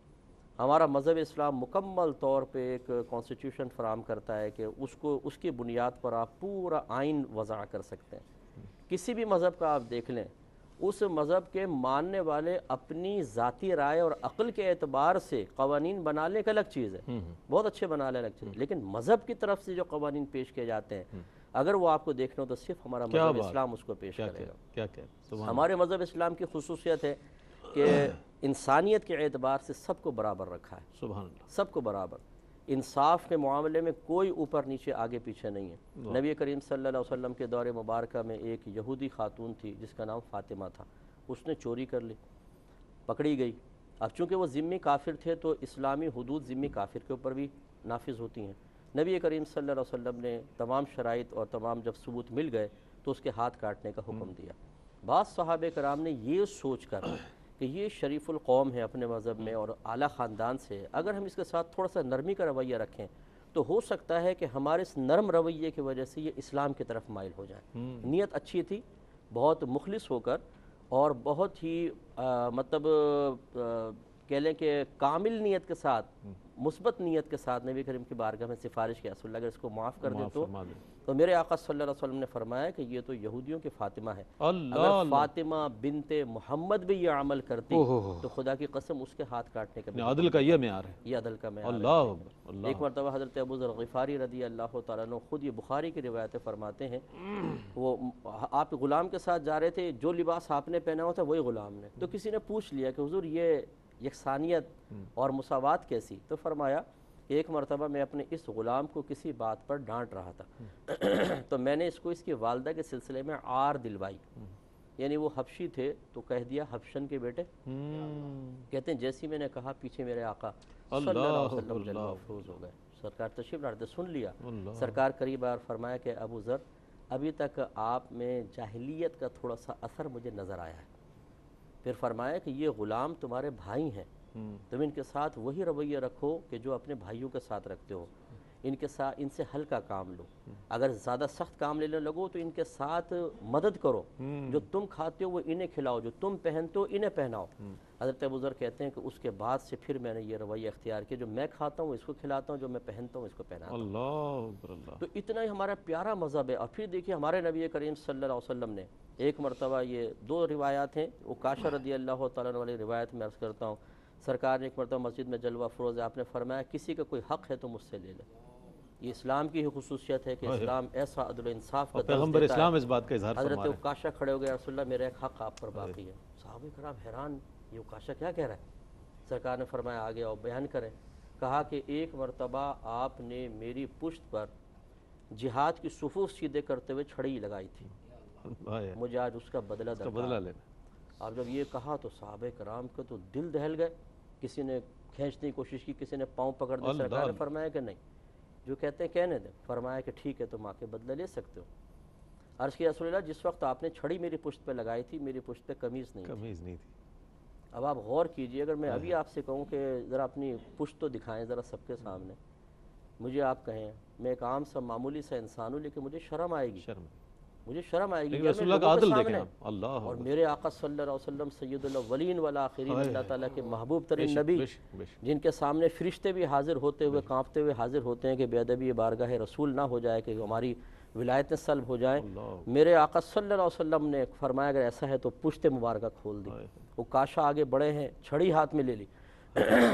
ہمارا مذہب اسلام مکمل طور پہ ایک کانسٹیٹیوشن فراہم کرتا ہے کہ اس کی بنیاد پر آپ پورا آئین وضع کر سکتے ہیں۔ کسی بھی مذہب کا آپ دیکھ لیں، اس مذہب کے ماننے والے اپنی ذاتی رائے اور عقل کے اعتبار سے قوانین بنا لیں، ایک الگ چیز ہے، بہت اچھے بنا لیں، الگ چیز، لیکن مذہب کی طرف سے جو قوانین پیش کیے جاتے ہیں، اگر وہ آپ کو دیکھنا ہو تو صرف ہمارا مذہب اسلام اس کو پیش کرے گا۔ ہمارے مذہب اسلام کی خصوصیت ہے کہ انسانیت کے اعتبار سے سب کو برابر رکھا ہے، سبحان اللہ، سب کو برابر۔ انصاف کے معاملے میں کوئی اوپر نیچے آگے پیچھے نہیں ہے۔ نبی کریم صلی اللہ علیہ وسلم کے دور مبارکہ میں ایک یہودی خاتون تھی جس کا نام فاطمہ تھا، اس نے چوری کر لی، پکڑی گئی۔ اب چونکہ وہ ذمی کافر تھے تو اسلامی حدود ذمی کافر کے اوپر بھی نافذ ہوتی ہیں۔ نبی کریم صلی اللہ علیہ وسلم نے تمام شرائط اور تمام جب ثبوت مل گئے تو اس کے ہاتھ کاٹنے کا حکم دیا۔ بعض صحابہ کرام نے یہ سوچ کر کہ یہ شریف القوم ہے اپنے مذہب میں اور اعلیٰ خاندان سے، اگر ہم اس کے ساتھ تھوڑا سا نرمی کا رویہ رکھیں تو ہو سکتا ہے کہ ہمارے اس نرم رویے کی وجہ سے یہ اسلام کی طرف مائل ہو جائیں۔ نیت اچھی تھی، بہت مخلص ہو کر اور بہت ہی مطلب کہہ لیں کہ کامل نیت کے ساتھ، مثبت نیت کے ساتھ نبی کریم کی بارگاہ میں سفارش کی، رسول اللہ اگر اس کو معاف کر دے تو میرے آقا صلی اللہ علیہ وسلم نے فرمایا کہ یہ تو یہودیوں کی فاطمہ ہے، اگر فاطمہ بنت محمد بھی یہ عمل کرتی تو خدا کی قسم اس کے ہاتھ کاٹنے کا عدل کا یہ معیار ہے، یہ عدل کا معیار ہے۔ ایک مرتبہ حضرت ابو ذر غفاری رضی اللہ تعالیٰ عنہ خود یہ بخاری کی روایتیں فرماتے ہیں، وہ آپ غلام کے ساتھ جا رہے تھے، جو لباس آپ نے پہنا ہوا تھا وہی غلام نے، تو کسی نے پوچھ لیا کہ حضور یہ یکسانیت اور مساوات کیسی؟ تو فرمایا کہ ایک مرتبہ میں اپنے اس غلام کو کسی بات پر ڈانٹ رہا تھا تو میں نے اس کو اس کی والدہ کے سلسلے میں عار دلوائی، یعنی وہ حبشی تھے تو کہہ دیا حبشن کے بیٹے۔ کہتے ہیں جیسی میں نے کہا پیچھے میرے آقا صلی اللہ علیہ وسلم جلوہ افروز ہو گئے، سرکار تشریف لاتے سن لیا، سرکار قریب آر فرمایا کہ ابو ذر ابھی تک آپ میں جاہلیت کا تھوڑا سا اثر مجھے نظر آیا ہے۔ پھر فرمایا کہ یہ غلام تمہارے بھائی ہیں، تم ان کے ساتھ وہی رویہ رکھو کہ جو اپنے بھائیوں کے ساتھ رکھتے ہو، ان سے ہلکا کام لو، اگر زیادہ سخت کام لینے لگو تو ان کے ساتھ مدد کرو، جو تم کھاتے ہو وہ انہیں کھلاؤ، جو تم پہنتے ہو انہیں پہناؤ۔ حضرت ابو ذر کہتے ہیں کہ اس کے بعد سے پھر میں نے یہ رویہ اختیار کیا، جو میں کھاتا ہوں اس کو کھلاتا ہوں، جو میں پہنتا ہوں اس کو پہناتا ہوں۔ اللہ تو اتنا ہی ہمارا پیارا مذہب ہے۔ اور پھر دیکھیے ہمارے نبی کریم صلی اللہ علیہ وسلم نے ایک مرتبہ، یہ دو روایات ہیں، وہ کاشا رضی اللہ تعالیٰ عنہ والی روایت میں عرض کرتا ہوں، سرکار نے ایک مرتبہ مسجد میں جلوہ افروز ہے، آپ نے فرمایا کسی کا کوئی حق ہے تو مجھ سے لے لے۔ یہ اسلام کی ہی خصوصیت ہے کہ اسلام ایسا عدل و انصاف کا درس پیغمبر دیتا اسلام ہے۔ اس بات کا اظہار فرما رہے ہیں۔ حضرت کاشا کھڑے ہو گئے، رسول اللہ میرا ایک حق آپ پر باقی ہے۔ صحابہ کرام حیران، یہ کاشا کیا کہہ رہا ہے؟ سرکار نے فرمایا آگے آؤ بیان کریں۔ کہا کہ ایک مرتبہ آپ نے میری پشت پر جہاد کی صفوف سیدھے کرتے ہوئے چھڑی لگائی تھی، مجھے آج اس کا بدلہ درکار ہے۔ اب جب یہ کہا تو صحابہ کرام کا تو دل دہل گئے، کسی نے کھینچنے کی کوشش کی، کسی نے پاؤں پکڑ دیا، سرکار نے فرمایا کہ نہیں، جو کہتے ہیں کہنے دیں۔ فرمایا کہ ٹھیک ہے تم آ کے بدلہ لے سکتے ہو۔ عرض کیا رسول اللہ جس وقت آپ نے چھڑی میری پشت پہ لگائی تھی میری پشت پہ قمیض نہیں تھی۔ اب آپ غور کیجئے، اگر میں ابھی آپ سے کہوں کہ ذرا اپنی پشت تو دکھائیں ذرا سب کے سامنے، مجھے آپ کہیں میں ایک عام سا معمولی سا انسان ہوں لیکن مجھے شرم آئے گی، مجھے شرم آئے گی رسول اللہ کا عدل دیکھیں اللہ، اور میرے آقا صلی اللہ علیہ وسلم سید الاولین والآخرین، اللہ تعالیٰ کے محبوب ترین نبی، جن کے سامنے فرشتے بھی حاضر ہوتے ہوئے کانپتے ہوئے حاضر ہوتے ہیں کہ بے ادبی بارگاہ رسول نہ ہو جائے کہ ہماری ولایتیں سلب ہو جائیں۔ میرے آقا صلی اللہ علیہ وسلم نے فرمایا اگر ایسا ہے تو پشت مبارکہ کھول دی۔ وہ کاشا آگے بڑھے ہیں، چھڑی ہاتھ میں لے لی،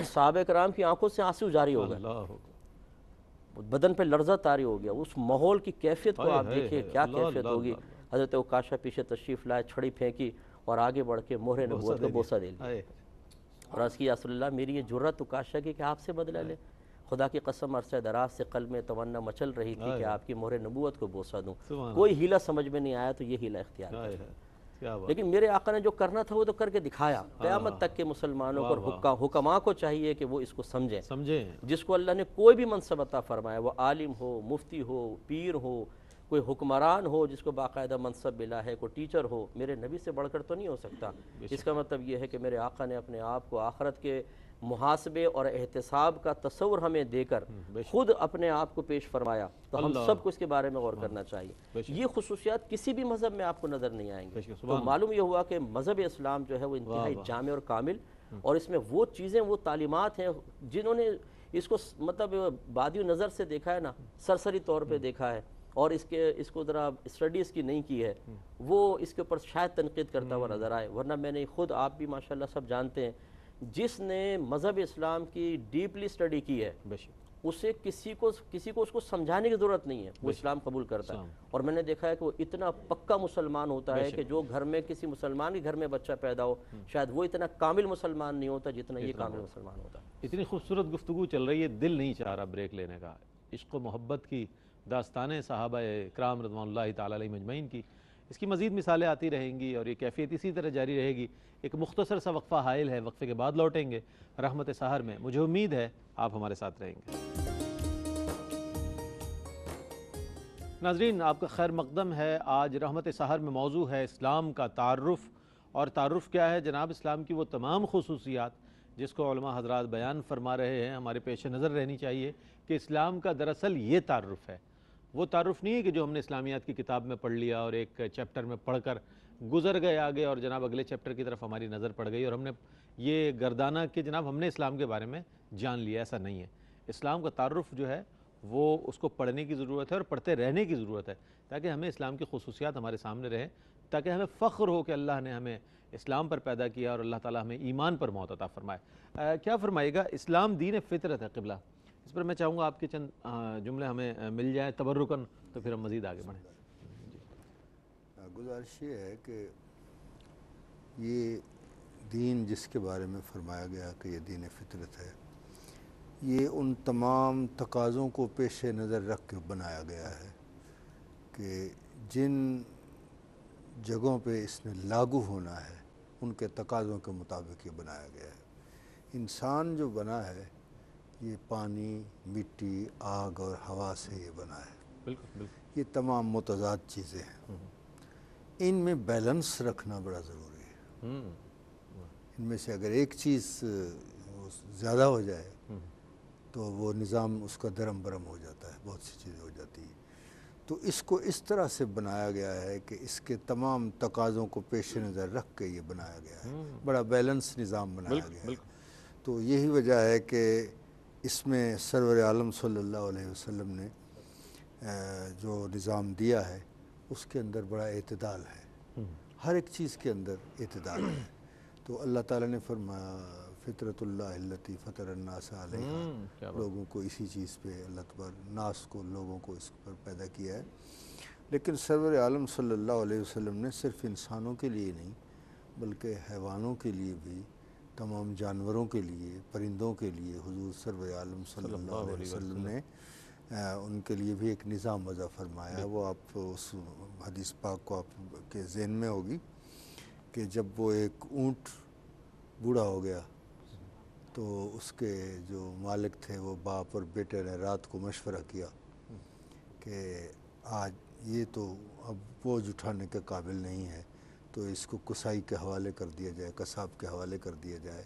صحابہ کرام کی آنکھوں سے آنسو جاری ہو گئے، بدن پہ لرزہ طاری ہو گیا. اس ماحول کی کیفیت کو آپ دیکھیے, کیا کیفیت ہوگی. حضرت عکاشہ پیچھے تشریف لائے, چھڑی پھینکی اور آگے بڑھ کے مہر نبوت کو بوسہ دے لیا, اور عرض کی یا رسول اللہ میری یہ جرت عکاشہ کی کہ آپ سے بدلہ لے. خدا کی قسم عرصہ دراز سے قلب میں تمنا مچل رہی تھی کہ آپ کی مہر نبوت کو بوسہ دوں. کوئی ہیلہ سمجھ میں نہیں آیا تو یہ ہیلہ اختیار کیا. لیکن میرے آقا نے جو کرنا تھا وہ تو کر کے دکھایا. قیامت تک کے مسلمانوں کو اور حکماں کو چاہیے کہ وہ اس کو سمجھیں. جس کو اللہ نے کوئی بھی منصب عطا فرمایا, وہ عالم ہو, مفتی ہو, پیر ہو, کوئی حکمران ہو جس کو باقاعدہ منصب ملا ہے, کوئی ٹیچر ہو, میرے نبی سے بڑھ کر تو نہیں ہو سکتا. اس کا مطلب یہ ہے کہ میرے آقا نے اپنے آپ کو آخرت کے محاسبے اور احتساب کا تصور ہمیں دے کر خود اپنے آپ کو پیش فرمایا, تو ہم سب کو اس کے بارے میں غور کرنا چاہیے. یہ خصوصیات کسی بھی مذہب میں آپ کو نظر نہیں آئیں گے. تو معلوم یہ ہوا کہ مذہب اسلام جو ہے وہ انتہائی جامع اور کامل, اور اس میں وہ چیزیں, وہ تعلیمات ہیں جنہوں نے اس کو مطلب بادی نظر سے دیکھا ہے نا, سرسری طور پہ دیکھا ہے, اور اس کو ذرا اسٹڈیز کی نہیں کی ہے, وہ اس کے اوپر شاید تنقید کرتا ہوا نظر آئے. ورنہ میں نے خود, آپ بھی ماشاءاللہ سب جانتے ہیں, جس نے مذہب اسلام کی ڈیپلی اسٹڈی کی ہے اسے کسی کو اس کو سمجھانے کی ضرورت نہیں ہے, وہ اسلام قبول کرتا ہے. اور میں نے دیکھا ہے کہ وہ اتنا پکا مسلمان ہوتا ہے کہ جو گھر میں کسی مسلمان کے گھر میں بچہ پیدا ہو, شاید وہ اتنا کامل مسلمان نہیں ہوتا جتنا یہ کامل مسلمان ہوتا ہے. اتنی خوبصورت گفتگو چل رہی ہے, دل نہیں چاہ رہا بریک لینے کا. عشق و محبت کی داستانیں صحابہ کرام رضوان اللہ تعالی علیہ مجمعین کی, اس کی مزید مثالیں آتی رہیں گی اور یہ کیفیت اسی طرح جاری رہے گی. ایک مختصر سا وقفہ حائل ہے, وقفے کے بعد لوٹیں گے رحمت سحر میں. مجھے امید ہے آپ ہمارے ساتھ رہیں گے. ناظرین, آپ کا خیر مقدم ہے. آج رحمت سحر میں موضوع ہے اسلام کا تعارف. اور تعارف کیا ہے جناب؟ اسلام کی وہ تمام خصوصیات جس کو علماء حضرات بیان فرما رہے ہیں, ہمارے پیش نظر رہنی چاہیے کہ اسلام کا دراصل یہ تعارف ہے. وہ تعارف نہیں ہے کہ جو ہم نے اسلامیات کی کتاب میں پڑھ لیا اور ایک چیپٹر میں پڑھ کر گزر گئے آگے, اور جناب اگلے چیپٹر کی طرف ہماری نظر پڑ گئی اور ہم نے یہ گردانہ کہ جناب ہم نے اسلام کے بارے میں جان لیا. ایسا نہیں ہے. اسلام کا تعارف جو ہے وہ اس کو پڑھنے کی ضرورت ہے اور پڑھتے رہنے کی ضرورت ہے, تاکہ ہمیں اسلام کی خصوصیات ہمارے سامنے رہیں, تاکہ ہمیں فخر ہو کہ اللہ نے ہمیں اسلام پر پیدا کیا اور اللہ تعالیٰ ہمیں ایمان پر موت عطا فرمائے. کیا فرمائے گا؟ اسلام دین فطرت ہے قبلہ. اس پر میں چاہوں گا آپ کے چند جملے ہمیں مل جائیں تبرکاً, تو پھر ہم مزید آگے بڑھیں. گزارش یہ ہے کہ یہ دین جس کے بارے میں فرمایا گیا کہ یہ دین فطرت ہے, یہ ان تمام تقاضوں کو پیش نظر رکھ کے بنایا گیا ہے کہ جن جگہوں پہ اس نے لاگو ہونا ہے ان کے تقاضوں کے مطابق یہ بنایا گیا ہے. انسان جو بنا ہے یہ پانی, مٹی, آگ اور ہوا سے یہ بنا ہے. بالکل. یہ تمام متضاد چیزیں ہیں. ان میں بیلنس رکھنا بڑا ضروری ہے. ان میں سے اگر ایک چیز زیادہ ہو جائے تو وہ نظام اس کا درم برم ہو جاتا ہے, بہت سی چیزیں ہو جاتی ہیں. تو اس کو اس طرح سے بنایا گیا ہے کہ اس کے تمام تقاضوں کو پیش نظر رکھ کے یہ بنایا گیا ہے. بڑا بیلنس نظام بنایا گیا ہے. تو یہی وجہ ہے کہ اس میں سرور عالم صلی اللہ علیہ وسلم نے جو نظام دیا ہے اس کے اندر بڑا اعتدال ہے. ہر ایک چیز کے اندر اعتدال ہے. تو اللہ تعالیٰ نے فرمایا فطرت اللہ التی فطر الناس علیہا, لوگوں کو اسی چیز پہ اللہ تبارک ناس کو, لوگوں کو اس پر پیدا کیا ہے. لیکن سرور عالم صلی اللہ علیہ وسلم نے صرف انسانوں کے لیے نہیں بلکہ حیوانوں کے لیے بھی, تمام جانوروں کے لیے, پرندوں کے لیے حضور سرور عالم صلی اللہ علیہ وسلم نے ان کے لیے بھی ایک نظام وضع فرمایا ہے. وہ آپ اس حدیث پاک کو آپ کے ذہن میں ہوگی کہ جب وہ ایک اونٹ بوڑھا ہو گیا تو اس کے جو مالک تھے وہ باپ اور بیٹے نے رات کو مشورہ کیا کہ آج یہ تو اب بوجھ اٹھانے کے قابل نہیں ہے, تو اس کو کسائی کے حوالے کر دیا جائے, قصاب کے حوالے کر دیا جائے.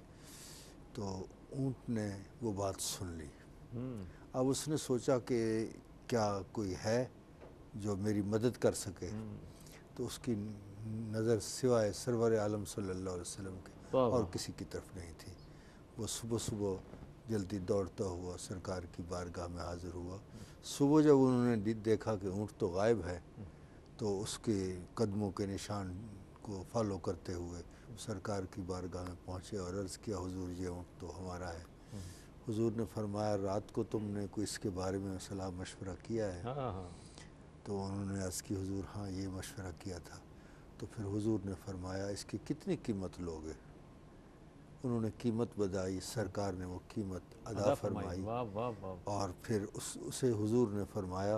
تو اونٹ نے وہ بات سن لی. اب اس نے سوچا کہ کیا کوئی ہے جو میری مدد کر سکے, تو اس کی نظر سوائے سرور عالم صلی اللہ علیہ وسلم کے اور کسی کی طرف نہیں تھی. وہ صبح صبح جلدی دوڑتا ہوا سرکار کی بارگاہ میں حاضر ہوا. صبح جب انہوں نے دیکھا کہ اونٹ تو غائب ہے, تو اس کے قدموں کے نشان کو فالو کرتے ہوئے سرکار کی بارگاہ میں پہنچے اور عرض کیا حضور یہ اونٹ تو ہمارا ہے. حضور نے فرمایا رات کو تم نے کوئی اس کے بارے میں صلاح مشورہ کیا ہے؟ تو انہوں نے عرض کی حضور ہاں یہ مشورہ کیا تھا۔ تو پھر حضور نے فرمایا اس کی کتنی قیمت لوگے؟ انہوں نے قیمت بتائی، سرکار نے وہ قیمت ادا فرمائی، اور پھر اسے حضور نے فرمایا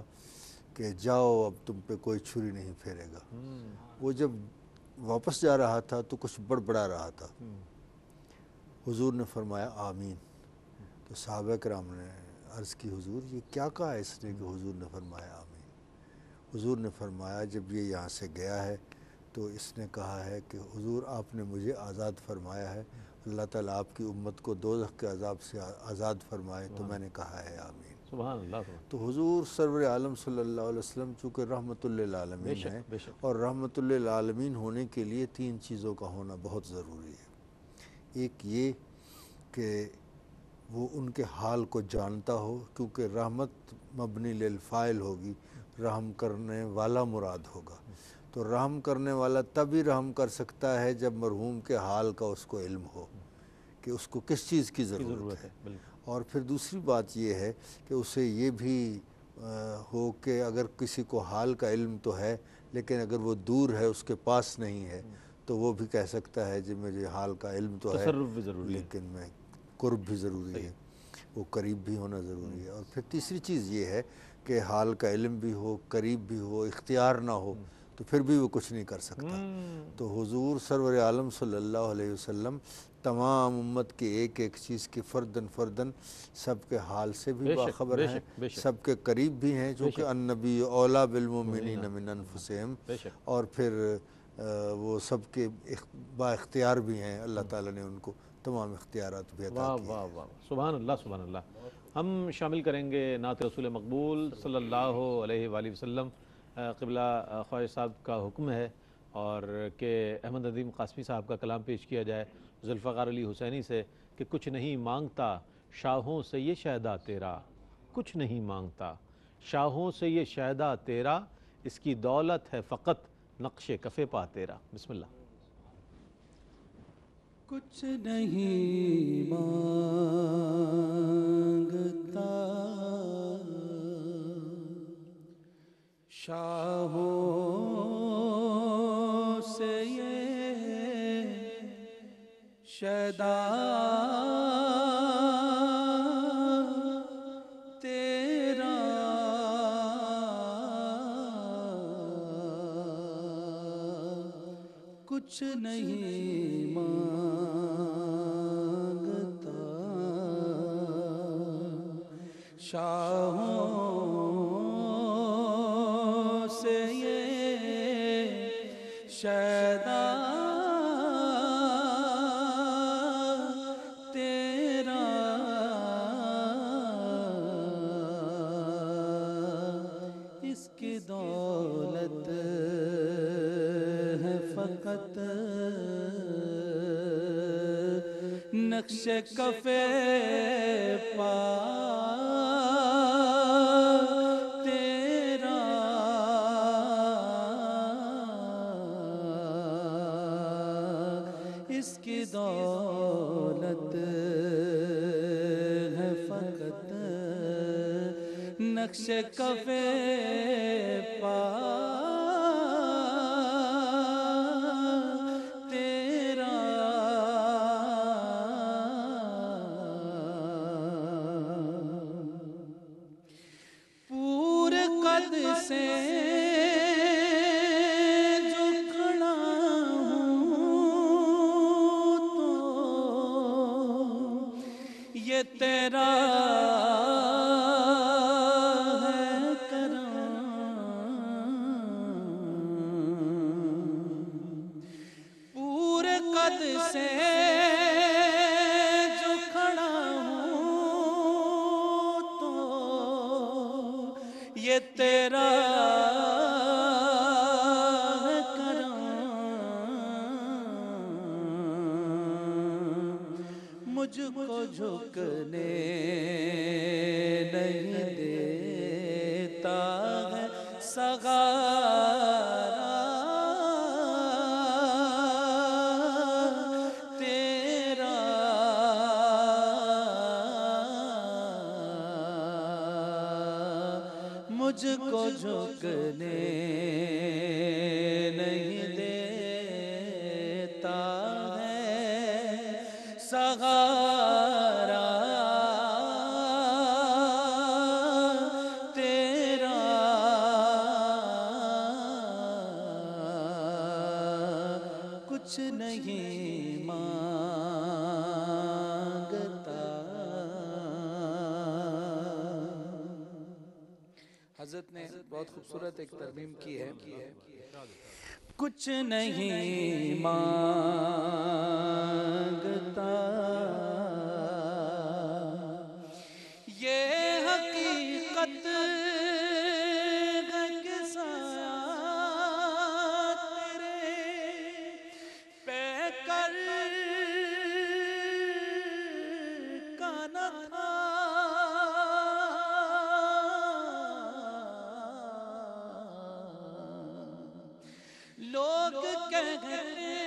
کہ جاؤ اب تم پہ کوئی چھری نہیں پھیرے گا۔ وہ جب واپس جا رہا تھا تو کچھ بڑبڑا رہا تھا، حضور نے فرمایا آمین۔ تو صحابہ کرام نے عرض کی حضور یہ کیا کہا اس نے کہ حضور نے فرمایا آمین؟ حضور نے فرمایا جب یہ یہاں سے گیا ہے تو اس نے کہا ہے کہ حضور آپ نے مجھے آزاد فرمایا ہے، اللہ تعالیٰ آپ کی امت کو دوزخ کے عذاب سے آزاد فرمائے، تو میں نے کہا ہے آمین۔ سبحان اللہ۔ تو حضور سرور عالم صلی اللہ علیہ وسلم چونکہ رحمت للعالمین ہیں، اور رحمت للعالمین ہونے کے لیے تین چیزوں کا ہونا بہت ضروری ہے۔ ایک یہ کہ وہ ان کے حال کو جانتا ہو، کیونکہ رحمت مبنی للفاعل ہوگی، رحم کرنے والا مراد ہوگا، تو رحم کرنے والا تبھی رحم کر سکتا ہے جب مرحوم کے حال کا اس کو علم ہو کہ اس کو کس چیز کی ضرورت ہے۔ اور پھر دوسری بات یہ ہے کہ اسے یہ بھی ہو کہ اگر کسی کو حال کا علم تو ہے لیکن اگر وہ دور ہے، اس کے پاس نہیں ہے، تو وہ بھی کہہ سکتا ہے جی مجھے حال کا علم تو ہے لیکن میں قرب بھی ضروری ہے، وہ قریب بھی ہونا ضروری ہے۔ اور پھر تیسری چیز یہ ہے کہ حال کا علم بھی ہو، قریب بھی ہو، اختیار نہ ہو تو پھر بھی وہ کچھ نہیں کر سکتا۔ تو حضور سرور عالم صلی اللہ علیہ وسلم تمام امت کی ایک ایک چیز کی فردن فردن سب کے حال سے بھی باخبر ہیں، سب کے قریب بھی ہیں، چونکہ النبی اولیٰ بالمؤمنین من انفسہم، اور پھر وہ سب کے با اختیار بھی ہیں، اللہ تعالیٰ نے ان کو تمام اختیارات بھی عطا کیے۔ واہ واہ، سبحان اللہ سبحان اللہ۔ ہم شامل کریں گے نعت رسول مقبول صلی اللہ علیہ وآلہ وسلم۔ قبلہ خواجہ صاحب کا حکم ہے اور کہ احمد ندیم قاسمی صاحب کا کلام پیش کیا جائے ذوالفقار علی حسینی سے کہ کچھ نہیں مانگتا شاہوں سے یہ شہدہ تیرا، کچھ نہیں مانگتا شاہوں سے یہ شہدہ تیرا، اس کی دولت ہے فقط نقش کف پا تیرا۔ بسم اللہ۔ کچھ نہیں مانگتا شاہوں سے یہ شہدہ تیرا، کچھ نہیں مانگتا شاہوں سے یہ شہدہ تیرا، اس کی دولت ہے فقط نقش کف پا تیرا، اس کی دولت ہے فقط نقش کف پا تیرا، پورے قد سے جو کھڑا ہوں تو یہ تیرا ہے کرم، پورے قد سے جو کھڑا ہوں تو یہ تیرا ہے کرم، مجھ کو جھکنے نہیں دیتا ہے سغارا تیرا، مجھ کو جھکنے نہیں دیتا ہے سہارا تیرا کچھ نہیں مانگتا. حضرت نے بہت خوبصورت ایک ترمیم کی ہے. کچھ نہیں مانگتا یہ حقیقت ہے کہ سایہ تیرے پہ کر کا نہ تھا. لوگ کہتے ہیں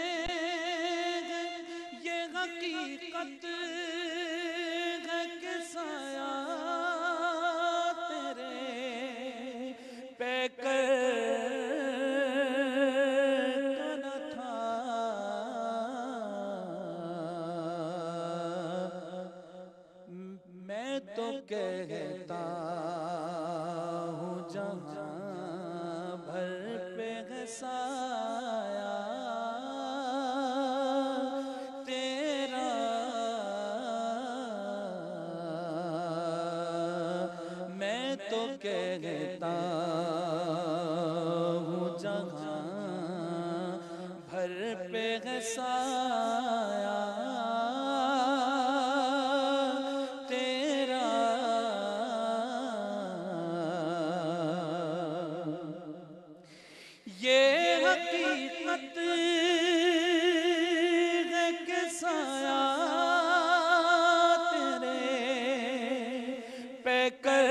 یہ حقیقت ہے کہ سایہ تیرے پہ کر کا نہ تھا. میں تو کہتا ہوں جہاں بھر پہ ہے سایہ تیرا میں تو کہتا ہوں جہاں بھر پہ ہے سایہ تیرا. یہ حقیقت ہے کہ سایہ تیرے پہ کر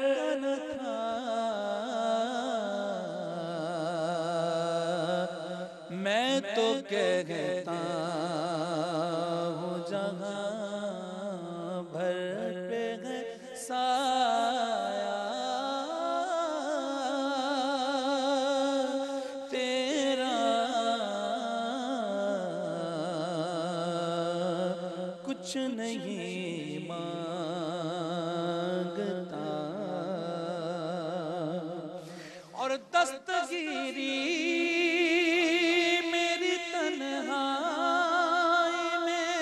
کا نہ تھا. میں تو کہتا ہوں جہاں بھر پہ ہے سایہ تیرا کچھ نہیں مانگتا. اور دستگیری میری تنہائی میں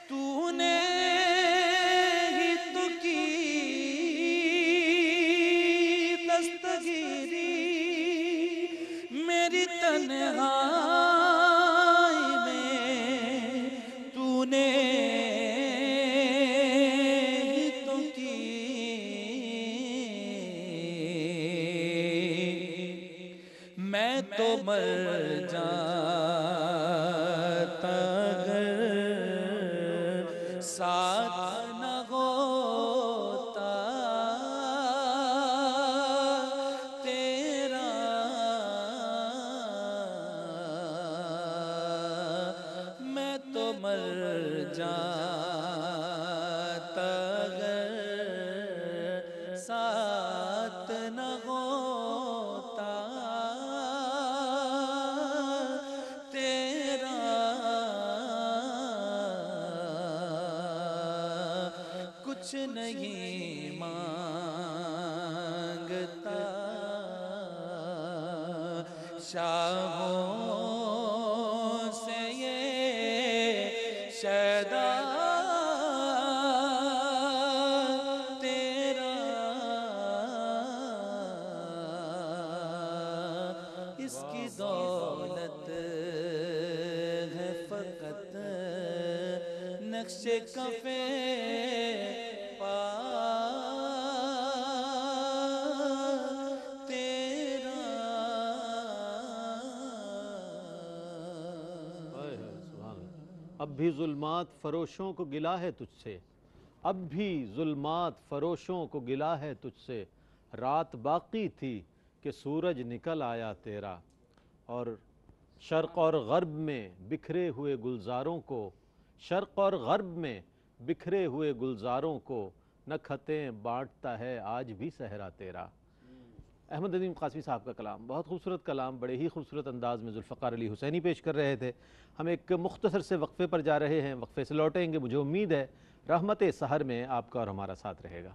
تو نے ہی تو کی. دستگیری میری تنہائی میں تو نے ہی تو کی. میں تو مر جاتا اگر ساتھ نہ ہوتا تیرا. میں تو مر جاتا اگر ساتھ نہ ہوتا تیرا. کچھ نہیں مانگتا شاہوں سے یہ شیدا تیرا. اس کی دولت ہے فقط نقش کفے پا تیرا. اب بھی ظلمات فروشوں کو گلا ہے تجھ سے، اب بھی ظلمات فروشوں کو گلا ہے تجھ سے. رات باقی تھی کہ سورج نکل آیا تیرا. اور شرق اور غرب میں بکھرے ہوئے گلزاروں کو، شرق اور غرب میں بکھرے ہوئے گلزاروں کو نہ خطیں بانٹتا ہے آج بھی صحرا تیرا۔ احمد ندیم قاسمی صاحب کا کلام، بہت خوبصورت کلام، بڑے ہی خوبصورت انداز میں ذوالفقار علی حسینی پیش کر رہے تھے۔ ہم ایک مختصر سے وقفے پر جا رہے ہیں، وقفے سے لوٹیں گے، مجھے امید ہے رحمت سحر میں آپ کا اور ہمارا ساتھ رہے گا۔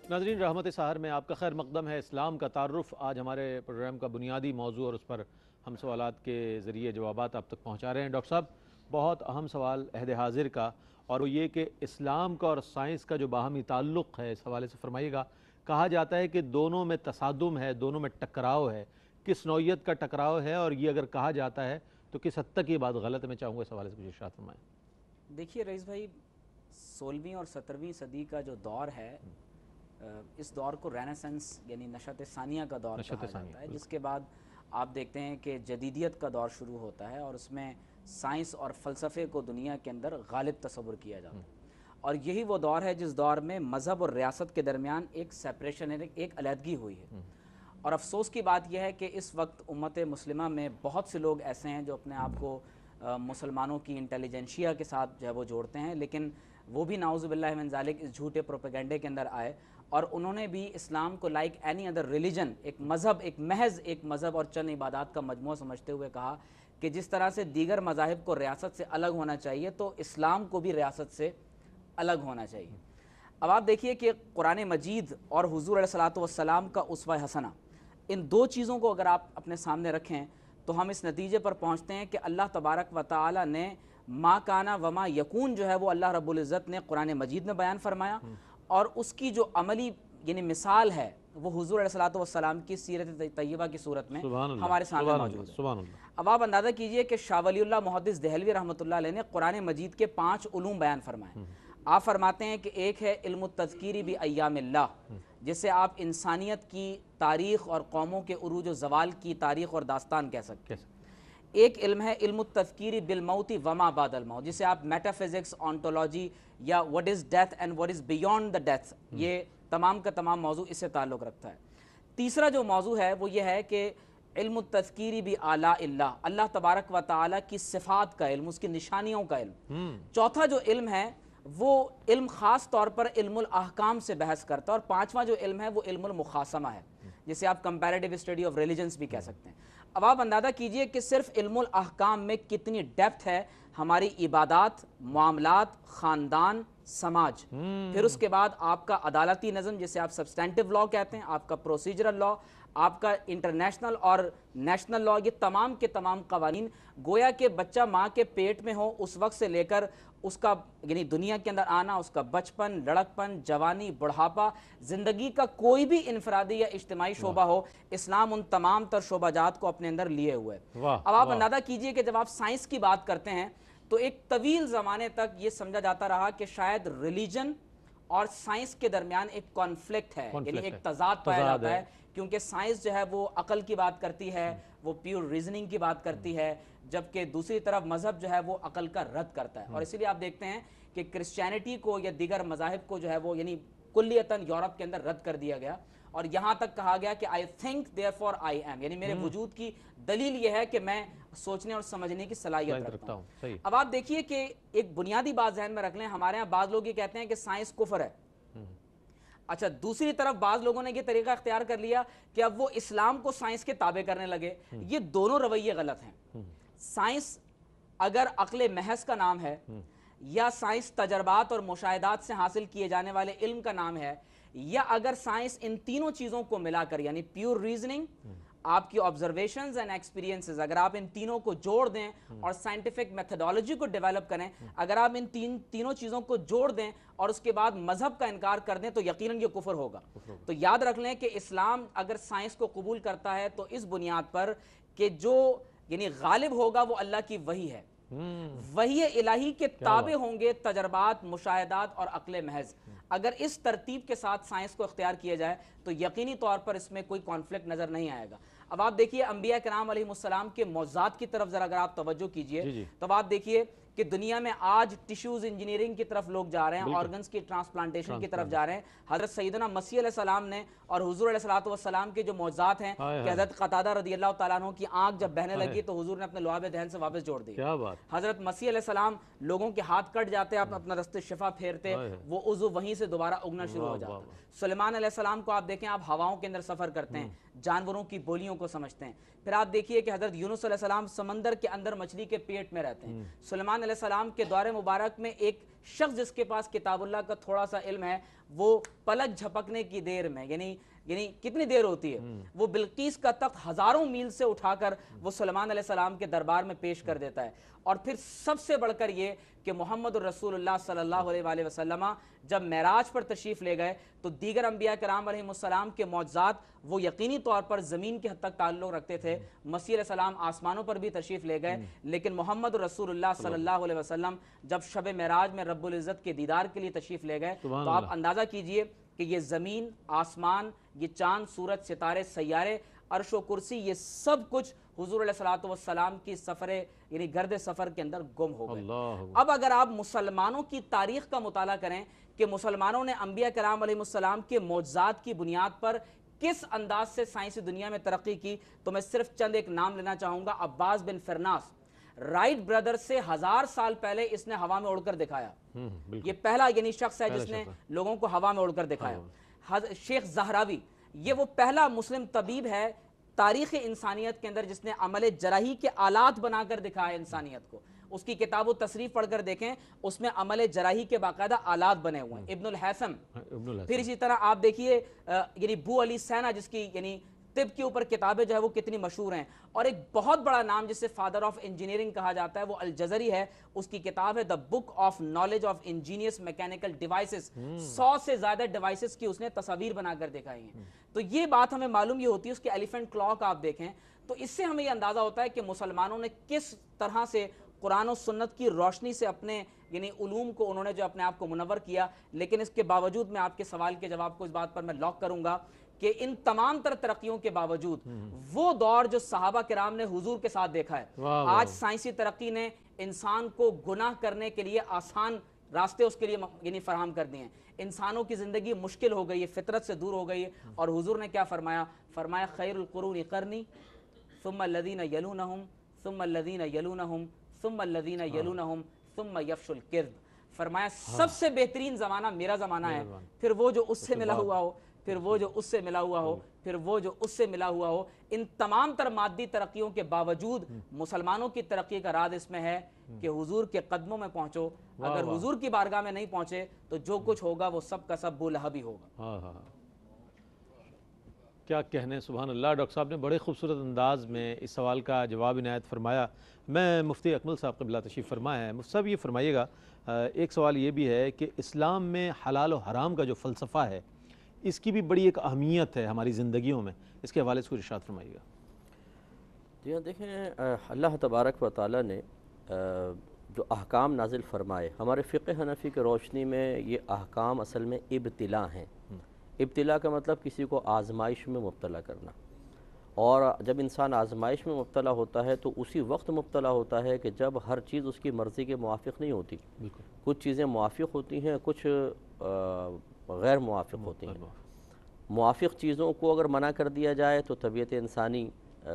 ناظرین، رحمت سحر میں آپ کا خیر مقدم ہے۔ اسلام کا تعارف آج ہمارے پروگرام کا بنیادی موضوع، اور اس پر ہم سوالات کے ذریعے جوابات آپ تک پہنچا رہے ہیں۔ ڈاکٹر صاحب، بہت اہم سوال عہد حاضر کا، اور وہ یہ کہ اسلام کا اور سائنس کا جو باہمی تعلق ہے، اس حوالے سے فرمائیے گا۔ کہا جاتا ہے کہ دونوں میں تصادم ہے، دونوں میں ٹکراؤ ہے، کس نوعیت کا ٹکراؤ ہے، اور یہ اگر کہا جاتا ہے تو کس حد تک یہ بات غلط ہے؟ میں چاہوں گا اس حوالے سے کچھ ارشاد فرمائیں۔ دیکھیے رئیس بھائی، 16ویں اور 17ویں صدی کا جو دور ہے، اس دور کو رینیسنس یعنی نشأت ثانیہ کا دور کہا جاتا ہے، جس کے بعد آپ دیکھتے ہیں کہ جدیدیت کا دور شروع ہوتا ہے، اور اس میں سائنس اور فلسفے کو دنیا کے اندر غالب تصور کیا جاتا ہے۔ اور یہی وہ دور ہے جس دور میں مذہب اور ریاست کے درمیان ایک سیپریشن، ایک علیحدگی ہوئی ہے۔ اور افسوس کی بات یہ ہے کہ اس وقت امت مسلمہ میں بہت سے لوگ ایسے ہیں جو اپنے آپ کو مسلمانوں کی انٹیلیجنشیا کے ساتھ جو ہے وہ جوڑتے ہیں، لیکن وہ بھی نعوذ باللہ من ذالک اس جھوٹے پروپیگنڈے کے اندر آئے، اور انہوں نے بھی اسلام کو لائک اینی ادر ریلیجن، ایک مذہب، ایک محض ایک مذہب اور چند عبادات کا مجموعہ سمجھتے ہوئے کہا کہ جس طرح سے دیگر مذاہب کو ریاست سے الگ ہونا چاہیے تو اسلام کو بھی ریاست سے الگ ہونا چاہیے۔ اب آپ دیکھیے کہ قرآن مجید اور حضور علیہ الصلوۃ والسلام کا اسوہ حسنہ، ان دو چیزوں کو اگر آپ اپنے سامنے رکھیں تو ہم اس نتیجے پر پہنچتے ہیں کہ اللہ تبارک و تعالی نے ما کانا وما یکون جو ہے وہ اللہ رب العزت نے قرآن مجید میں بیان فرمایا، اور اس کی جو عملی یعنی مثال ہے وہ حضور علیہ الصلوۃ والسلام کی سیرت طیبہ کی صورت میں ہمارے سامنے موجود ہے۔ اب آپ اندازہ کیجئے کہ شاہ ولی اللہ محدث دہلوی رحمۃ اللہ علیہ نے قرآن مجید کے 5 علوم بیان فرمائے۔ آپ فرماتے ہیں کہ ایک ہے علم التذکیری بایام اللہ، جس سے آپ انسانیت کی تاریخ اور قوموں کے عروج و زوال کی تاریخ اور داستان کہہ سکتے ہیں۔ ایک علم ہے علم التذکیری بالموت وما بعد الموت، جسے آپ میٹا فزکس، آنٹولوجی یا what is death and what is beyond the death، یہ تمام کا تمام موضوع اس سے تعلق رکھتا ہے۔ تیسرا جو موضوع ہے وہ یہ ہے کہ علم التذکیری بآلاء اللہ، اللہ تبارک و تعالی کی صفات کا علم، اس کی نشانیوں کا علم۔ چوتھا جو علم ہے وہ علم خاص طور پر علم الاحکام سے بحث کرتا ہے، اور پانچواں جو علم ہے وہ علم المخاصمہ ہے، جسے آپ کمپیریٹیو اسٹڈی آف ریلیجنس بھی کہہ سکتے ہیں۔ اب آپ اندازہ کیجئے کہ صرف علم الاحکام میں کتنی ڈیپتھ ہے، ہماری عبادات، معاملات، خاندان، سماج، پھر اس کے بعد آپ کا عدالتی نظم جسے آپ سبسٹینٹیو لاء کہتے ہیں، آپ کا پروسیجرل لاء، آپ کا انٹرنیشنل اور نیشنل لاء، یہ تمام کے تمام قوانین گویا کہ بچہ ماں کے پیٹ میں ہو اس وقت سے لے کر اس کا یعنی دنیا کے اندر آنا، اس کا بچپن، لڑکپن، جوانی، بڑھاپا، زندگی کا کوئی بھی انفرادی یا اجتماعی شعبہ ہو، اسلام ان تمام تر شعبہ جات کو اپنے اندر لیے ہوئے۔ اب آپ اندازہ کیجئے کہ جب آپ سائنس کی بات کرتے ہیں تو ایک طویل زمانے تک یہ سمجھا جاتا رہا کہ شاید ریلیجن اور سائنس کے درمیان ایک کانفلکٹ ہے، یعنی ایک تضاد پایا جاتا ہے، کیونکہ سائنس جو ہے وہ عقل کی بات کرتی ہے، وہ پیور ریزننگ کی بات کرتی ہے، جبکہ دوسری طرف مذہب جو ہے وہ عقل کا رد کرتا ہے۔ اور اسی لیے آپ دیکھتے ہیں کہ کرسچینٹی کو یا دیگر مذاہب کو جو ہے وہ یعنی کلیتاً یورپ کے اندر رد کر دیا گیا، اور یہاں تک کہا گیا کہ I think therefore I am، یعنی میرے وجود کی دلیل یہ ہے کہ میں سوچنے اور سمجھنے کی صلاحیت رکھتا ہوں۔ اب آپ دیکھیے کہ ایک بنیادی بات ذہن میں رکھ لیں، ہمارے ہاں بعض لوگ یہ کہتے ہیں کہ سائنس کفر ہے۔ اچھا، دوسری طرف بعض لوگوں نے یہ طریقہ اختیار کر لیا کہ اب وہ اسلام کو سائنس کے تابع کرنے لگے۔ یہ دونوں رویے غلط ہیں۔ سائنس اگر عقل محض کا نام ہے، یا سائنس تجربات اور مشاہدات سے حاصل کیے جانے والے علم کا نام ہے، یا اگر سائنس ان تینوں چیزوں کو ملا کر یعنی پیور ریزننگ، آپ کی آبزرویشنز اینڈ ایکسپیرینسز، اگر آپ ان تینوں کو جوڑ دیں اور سائنٹیفک میتھڈالوجی کو ڈیولپ کریں، اگر آپ ان تینوں چیزوں کو جوڑ دیں اور اس کے بعد مذہب کا انکار کر دیں تو یقیناً یہ کفر ہوگا۔ تو یاد رکھ لیں کہ اسلام اگر سائنس کو قبول کرتا ہے تو اس بنیاد پر کہ جو یعنی غالب ہوگا وہ اللہ کی وحی ہے، وحی الہی کے تابع ہوں گے تجربات، مشاہدات اور عقل محض۔ اگر اس ترتیب کے ساتھ سائنس کو اختیار کیا جائے تو یقینی طور پر اس میں کوئی کانفلکٹ نظر نہیں آئے گا۔ اب آپ دیکھیے انبیاء کرام علیہ السلام کے معجزات کی طرف ذرا اگر آپ توجہ کیجئے تو آپ دیکھیے کہ دنیا میں آج ٹیشوز انجینئرنگ کی طرف لوگ جا رہے ہیں، آرگنز کی ٹرانسپلانٹیشن کی طرف جا رہے ہیں. حضرت سیدنا مسیح علیہ السلام نے اور حضور علیہ السلام کے جو معجزات ہیں کہ حضرت قتادہ رضی اللہ تعالیٰ عنہ کی آنکھ جب بہنے لگی تو حضور نے اپنے لعاب دہن سے واپس جوڑ دی. حضرت مسیح علیہ السلام لوگوں کے ہاتھ کٹ جاتے آپ اپنا رستے شفا پھیرتے، وہ عضو وہیں سے دوبارہ اگنا شروع ہو جاتا. سلیمان علیہ السلام کو آپ دیکھیں، آپ ہواؤں کے اندر سفر کرتے ہیں، جانوروں کی بولیوں کو سمجھتے ہیں. پھر آپ دیکھیے کہ حضرت یونس علیہ السلام سمندر کے اندر مچھلی کے پیٹ میں رہتے ہیں. سلیمان علیہ السلام کے دور مبارک میں ایک شخص جس کے پاس کتاب اللہ کا تھوڑا سا علم ہے، وہ پلک جھپکنے کی دیر میں یعنی کتنی دیر ہوتی ہے، وہ بلقیس کا تخت ہزاروں میل سے اٹھا کر وہ سلیمان علیہ السلام کے دربار میں پیش کر دیتا ہے. اور پھر سب سے بڑھ کر یہ کہ محمد الرسول اللہ صلی اللہ علیہ وآلہ وسلم جب معراج پر تشریف لے گئے تو دیگر انبیاء کرام علیہ السلام کے معجزات وہ یقینی طور پر زمین کے حد تک تعلق رکھتے تھے. مسیح علیہ السلام آسمانوں پر بھی تشریف لے گئے، لیکن محمد الرسول اللہ صلی اللہ علیہ وسلم جب شب معراج میں رب العزت کے دیدار کے لیے تشریف لے گئے تو آپ اندازہ کیجئے کہ یہ زمین، آسمان، یہ چاند، سورج، ستارے، سیارے، عرش و کرسی، یہ سب کچھ حضور علیہ السلام کی سفر یعنی گرد سفر کے اندر گم ہو گئے. اب اگر آپ مسلمانوں کی تاریخ کا مطالعہ کریں کہ مسلمانوں نے انبیاء کرام علیہ السلام کے معجزات کی بنیاد پر کس انداز سے سائنسی دنیا میں ترقی کی، تو میں صرف چند ایک نام لینا چاہوں گا. عباس بن فرناس، رائٹ برادر سے 1000 سال پہلے اس نے ہوا میں اڑ کر دکھایا. یہ پہلا یعنی شخص ہے جس نے لوگوں کو ہوا میں اڑ کر دکھایا. شیخ زہراوی، یہ وہ پہلا مسلم طبیب ہے تاریخ انسانیت کے اندر جس نے عمل جراحی کے آلات بنا کر دکھایا انسانیت کو. اس کی کتاب و تصریف پڑھ کر دیکھیں، اس میں عمل جراحی کے باقاعدہ آلات بنے ہوئے ہیں. ابن الحیثم. پھر اسی طرح آپ دیکھیے یعنی بو علی سینا جس کی یعنی طب کے اوپر کتابیں جو ہے وہ کتنی مشہور ہیں. اور ایک بہت بڑا نام جسے فادر آف انجینئرنگ کہا جاتا ہے وہ الجزری ہے. اس کی کتاب ہے the book of knowledge of engineers mechanical devices. 100 سے زیادہ ڈیوائسز کی اس نے تصاویر بنا کر دکھائی ہیں. تو یہ بات ہمیں معلوم یہ ہوتی ہے. اس کے ایلیفنٹ کلاک آپ دیکھیں تو اس سے ہمیں یہ اندازہ ہوتا ہے کہ مسلمانوں نے کس طرح سے قرآن و سنت کی روشنی سے اپنے یعنی علوم کو انہوں نے جو اپنے آپ کو منور کیا. لیکن اس کے باوجود میں آپ کے سوال کے جواب کو اس بات پر میں لاک کروں گا کہ ان تمام تر ترقیوں کے باوجود وہ دور جو صحابہ کرام نے حضور کے ساتھ دیکھا ہے، آج سائنسی ترقی نے انسان کو گناہ کرنے کے لیے آسان راستے اس کے لیے یعنی فراہم کر دیے ہیں. انسانوں کی زندگی مشکل ہو گئی ہے، فطرت سے دور ہو گئی ہے. اور حضور نے کیا فرمایا؟ فرمایا خیر القرون قرنی ثم الذین یلونہم ثم الذین یلونہم ثم الذین یلونہم ثم یفشو الکذب. فرمایا سب سے بہترین زمانہ میرا زمانہ ہے، پھر وہ جو اس سے ملا ہوا ہو، پھر وہ جو اس سے ملا ہوا ہو، پھر وہ جو اس سے ملا ہوا ہو. ان تمام تر مادی ترقیوں کے باوجود مسلمانوں کی ترقی کا راز اس میں ہے کہ حضور کے قدموں میں پہنچو. اگر حضور کی بارگاہ میں نہیں پہنچے تو جو کچھ ہوگا وہ سب کا سب ابو لہب ہی ہوگا. کیا کہنے، سبحان اللہ. ڈاکٹر صاحب نے بڑے خوبصورت انداز میں اس سوال کا جواب عنایت فرمایا. میں مفتی اکمل صاحب قبلہ تشریف فرما ہے. مفتی صاحب یہ فرمائیے گا، ایک سوال یہ بھی ہے کہ اسلام میں حلال و حرام کا جو فلسفہ ہے اس کی بھی بڑی ایک اہمیت ہے ہماری زندگیوں میں، اس کے حوالے سے کوئی ارشاد فرمائیے گا. جی ہاں، دیکھیں اللہ تبارک و تعالیٰ نے جو احکام نازل فرمائے، ہمارے فقہ حنفی کے روشنی میں یہ احکام اصل میں ابتلا ہیں. ابتلا کا مطلب کسی کو آزمائش میں مبتلا کرنا. اور جب انسان آزمائش میں مبتلا ہوتا ہے تو اسی وقت مبتلا ہوتا ہے کہ جب ہر چیز اس کی مرضی کے موافق نہیں ہوتی. کچھ چیزیں موافق ہوتی ہیں، کچھ غیر موافق ہوتی ہیں. موافق چیزوں کو اگر منع کر دیا جائے تو طبیعت انسانی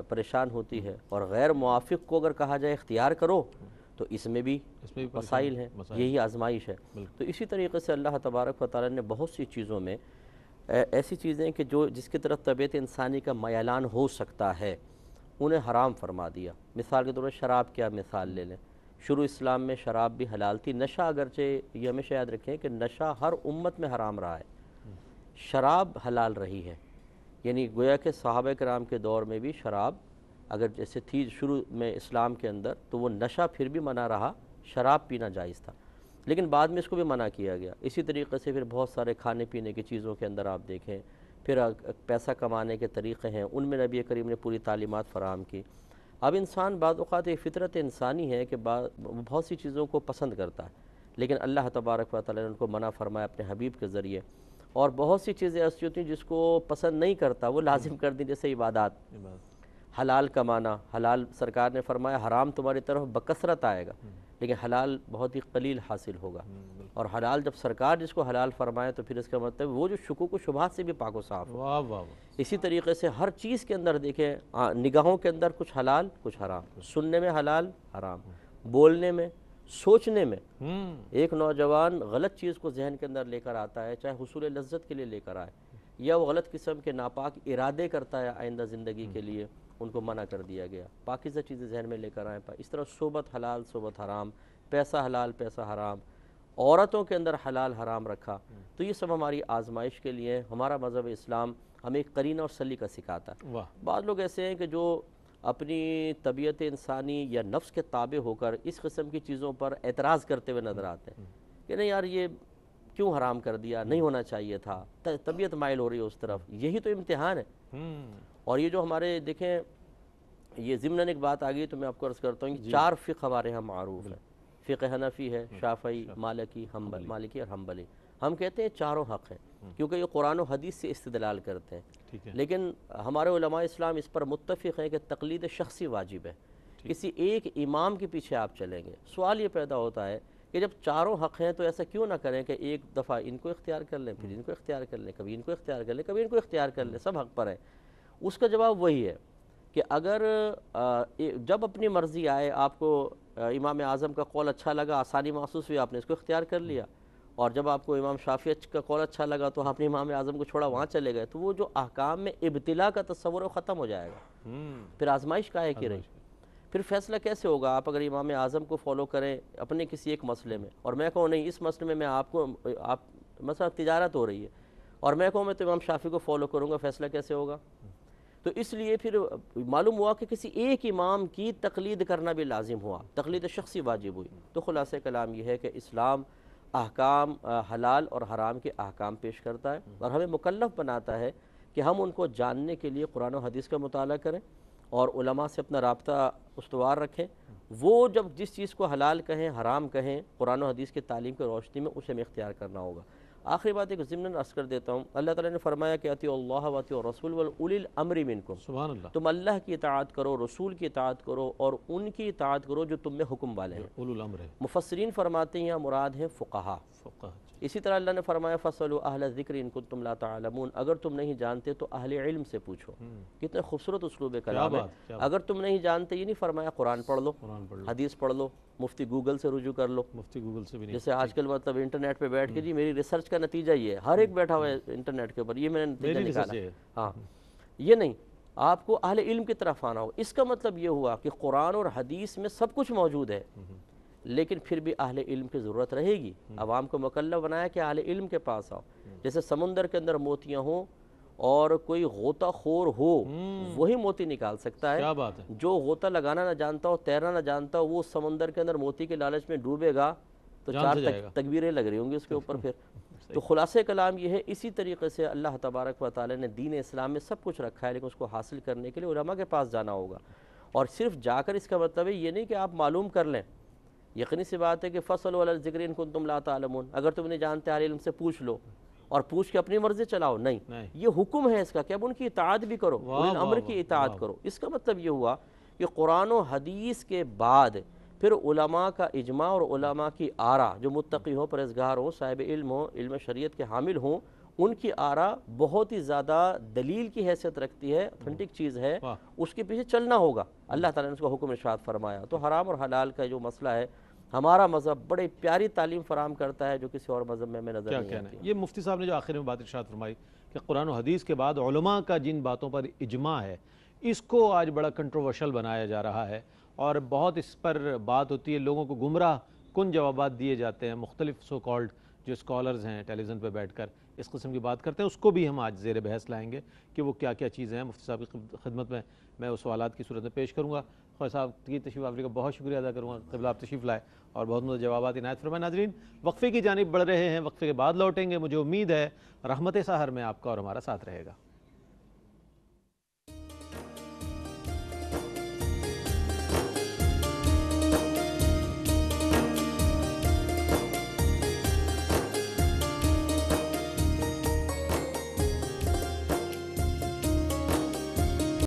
پریشان ہوتی ہے، اور غیر موافق کو اگر کہا جائے اختیار کرو تو اس میں بھی مسائل ہیں. یہی آزمائش ہے. تو اسی طریقے سے اللہ تبارک و تعالیٰ نے بہت سی چیزوں میں ایسی چیزیں کہ جس کی طرف طبیعت انسانی کا میلان ہو سکتا ہے انہیں حرام فرما دیا. مثال کے طور پر شراب کی آپ مثال لے لیں. شروع اسلام میں شراب بھی حلال تھی. نشہ اگرچہ یہ ہمیشہ یاد رکھیں کہ نشہ ہر امت میں حرام رہا ہے، شراب حلال رہی ہے. یعنی گویا کہ صحابہ کرام کے دور میں بھی شراب اگر جیسے تھی شروع میں اسلام کے اندر تو وہ نشہ پھر بھی منع رہا، شراب پینا جائز تھا، لیکن بعد میں اس کو بھی منع کیا گیا. اسی طریقے سے پھر بہت سارے کھانے پینے کی چیزوں کے اندر آپ دیکھیں، پھر پیسہ کمانے کے طریقے ہیں، ان میں نبی کریم نے پوری تعلیمات فراہم کی. اب انسان بعض اوقات ایک فطرت انسانی ہے کہ بہت سی چیزوں کو پسند کرتا ہے، لیکن اللہ تبارک و تعالیٰ نے ان کو منع فرمایا اپنے حبیب کے ذریعے. اور بہت سی چیزیں ایسی ہوتی ہیں جس کو پسند نہیں کرتا وہ لازم کر دیں، جیسے عبادات. حلال کمانا، حلال سرکار نے فرمایا حرام تمہاری طرف بکثرت آئے گا، لیکن حلال بہت ہی قلیل حاصل ہوگا، اور حلال جب سرکار جس کو حلال فرمائے تو پھر اس کا مطلب وہ جو شکوک و شبہات سے بھی پاک و صاف ہو۔ واہ واہ اسی طریقے سے ہر چیز کے اندر دیکھیں، نگاہوں کے اندر کچھ حلال کچھ حرام، سننے میں حلال حرام، بولنے میں، سوچنے میں۔ ایک نوجوان غلط چیز کو ذہن کے اندر لے کر آتا ہے، چاہے حصول لذت کے لیے لے کر آئے، یا وہ غلط قسم کے ناپاک ارادے کرتا ہے آئندہ زندگی کے لیے، ان کو منع کر دیا گیا۔ پاکیزہ چیزیں ذہن میں لے کر آئیں۔ اس طرح صحبت حلال صحبت حرام، پیسہ حلال پیسہ حرام، عورتوں کے اندر حلال حرام رکھا، تو یہ سب ہماری آزمائش کے لیے ہے۔ ہمارا مذہب اسلام ہمیں ایک قرینہ اور سلیقہ سکھاتا ہے۔ بعض لوگ ایسے ہیں کہ جو اپنی طبیعت انسانی یا نفس کے تابع ہو کر اس قسم کی چیزوں پر اعتراض کرتے ہوئے نظر آتے ہیں کہ نہیں یار یہ کیوں حرام کر دیا، نہیں ہونا چاہیے تھا، طبیعت مائل ہو رہی ہے اس طرف۔ یہی تو امتحان ہے۔ اور یہ جو ہمارے دیکھیں، یہ ضمناً ایک بات آ گئی تو میں آپ کو عرض کرتا ہوں، 4 فقہ ہمارے ہاں معروف ہے۔ فقہ حنفی ہے، شافعی، مالکی اور حنبلی۔ ہم کہتے ہیں چاروں حق ہیں کیونکہ یہ قرآن و حدیث سے استدلال کرتے ہیں، لیکن ہمارے علماء اسلام اس پر متفق ہیں کہ تقلید شخصی واجب ہے۔ کسی ایک امام کے پیچھے آپ چلیں گے، سوال یہ پیدا ہوتا ہے کہ جب چاروں حق ہیں تو ایسا کیوں نہ کریں کہ ایک دفعہ ان کو اختیار کر لیں، پھر ان کو اختیار کر لیں، کبھی ان کو اختیار کر لیں، کبھی ان کو اختیار کر لیں، سب حق پر ہیں۔ اس کا جواب وہی ہے کہ اگر جب اپنی مرضی آئے، آپ کو امام اعظم کا قول اچھا لگا، آسانی محسوس ہوئی، آپ نے اس کو اختیار کر لیا، اور جب آپ کو امام شافعی کا قول اچھا لگا تو آپ نے امام اعظم کو چھوڑا، وہاں چلے گئے، تو وہ جو احکام میں ابتلا کا تصور ہے وہ ختم ہو جائے گا۔ پھر آزمائش کاہے کی رہی؟ پھر فیصلہ کیسے ہوگا؟ آپ اگر امام اعظم کو فالو کریں اپنے کسی ایک مسئلے میں، اور میں کہوں نہیں اس مسئلے میں آپ مثلا تجارت ہو رہی ہے، اور میں کہوں میں تو امام شافعی کو فالو کروں گا، فیصلہ کیسے ہوگا؟ تو اس لیے پھر معلوم ہوا کہ کسی ایک امام کی تقلید کرنا بھی لازم ہوا، تقلید شخصی واجب ہوئی۔ تو خلاصہ کلام یہ ہے کہ اسلام احکام حلال اور حرام کے احکام پیش کرتا ہے، اور ہمیں مکلف بناتا ہے کہ ہم ان کو جاننے کے لیے قرآن و حدیث کا مطالعہ کریں اور علماء سے اپنا رابطہ استوار رکھیں۔ وہ جب جس چیز کو حلال کہیں حرام کہیں، قرآن و حدیث کی تعلیم کی روشنی میں اسے ہمیں اختیار کرنا ہوگا۔ آخری بات ایک ضمناً عرض کر دیتا ہوں، اللہ تعالیٰ نے فرمایا کہ اطیعوا اللہ واطیعوا الرسول واولی الامر منکم، سبحان اللہ، تم اللہ کی اطاعت کرو، رسول کی اطاعت کرو، اور ان کی اطاعت کرو جو تم میں حکم والے ہیں۔ اولو الامر ہے، مفسرین فرماتے ہیں یہاں مراد ہیں فقہا۔ اسی طرح اللہ نے فرمایا فَاسْأَلُوا أَهْلَ الذِّكْرِ إِن كُنتُمْ لَا تَعْلَمُونَ، اگر تم نہیں جانتے تو اہل علم سے پوچھو۔ کتنے خوبصورت اسلوب کلام ہے۔ اگر تم نہیں جانتے، یہ نہیں فرمایا قرآن پڑھ لو، حدیث پڑھ لو، مفتی گوگل سے رجوع کر لو، مفتی گوگل سے بھی نہیں، جیسے آج کل مطلب انٹرنیٹ پہ بیٹھ کے جی میری ریسرچ کا نتیجہ یہ ہے، ہر ایک بیٹھا ہوا ہے انٹرنیٹ کے اوپر، یہ میں نے نتیجہ نکالا۔ ہاں، یہ نہیں، آپ کو اہل علم کی طرف آنا ہو۔ اس کا مطلب یہ ہوا کہ قرآن اور حدیث میں سب کچھ موجود ہے، لیکن پھر بھی اہل علم کی ضرورت رہے گی۔ عوام کو مکلف بنایا کہ اہل علم کے پاس آؤ۔ جیسے سمندر کے اندر موتیاں ہوں اور کوئی غوطہ خور ہو، وہی موتی نکال سکتا ہے۔ کیا بات ہے، جو غوطہ لگانا نہ جانتا ہو، تیرنا نہ جانتا ہو، وہ سمندر کے اندر موتی کے لالچ میں ڈوبے گا تو 4 تکبیریں لگ رہی ہوں گی اس کے اوپر۔ پھر تو خلاصہ کلام یہ ہے، اسی طریقے سے اللہ تبارک و تعالی نے دین اسلام میں سب کچھ رکھا ہے، لیکن اس کو حاصل کرنے کے لیے علماء کے پاس جانا ہوگا۔ اور صرف جا کر اس کا مطلب ہے یہ نہیں کہ آپ معلوم کر لیں۔ یقینی سی بات ہے کہ فَاسْأَلُوا أَهْلَ الذِّكْرِ إِن كُنتُمْ لَا تَعْلَمُونَ، اگر تم نہیں جانتے اہل علم سے پوچھ لو، اور پوچھ کے اپنی مرضی چلاؤ، نہیں، یہ حکم ہے اس کا کہ اب ان کی اطاعت بھی کرو، اولي الامر کی اطاعت کرو۔ اس کا مطلب یہ ہوا کہ قرآن و حدیث کے بعد پھر علماء کا اجماع اور علماء کی آراء، جو متقی ہوں، پرہیزگار ہوں، صاحب علم ہوں، علم شریعت کے حامل ہوں، ان کی آراء بہت ہی زیادہ دلیل کی حیثیت رکھتی ہے، اتھینٹک چیز ہے، اس کے پیچھے چلنا ہوگا۔ اللہ تعالیٰ نے اس کو حکم ارشاد فرمایا۔ تو حرام اور حلال کا جو مسئلہ ہے، ہمارا مذہب بڑے پیاری تعلیم فراہم کرتا ہے جو کسی اور مذہب میں ہمیں نظر نہیں آتی۔ یہ مفتی صاحب نے جو آخر میں بات ارشاد فرمائی کہ قرآن و حدیث کے بعد علماء کا جن باتوں پر اجماع ہے، اس کو آج بڑا کنٹروورشل بنایا جا رہا ہے، اور بہت اس پر بات ہوتی ہے، لوگوں کو گمراہ کن جوابات دیے جاتے ہیں، مختلف سو کالڈ جو اسکالرز ہیں ٹیلی ویژن پہ بیٹھ کر اس قسم کی بات کرتے ہیں، اس کو بھی ہم آج زیر بحث لائیں گے کہ وہ کیا کیا چیزیں ہیں۔ مفتی صاحب کی خدمت میں اس سوالات کی صورت میں پیش کروں گا۔ خواجہ صاحب کی تشریف آوری کا بہت شکریہ ادا کروں گا، قبلہ آپ تشریف لائے اور بہت بہت جوابات عنایت فرمائے۔ ناظرین، وقفے کی جانب بڑھ رہے ہیں، وقفے کے بعد لوٹیں گے، مجھے امید ہے رحمت سحر میں آپ کا اور ہمارا ساتھ رہے گا۔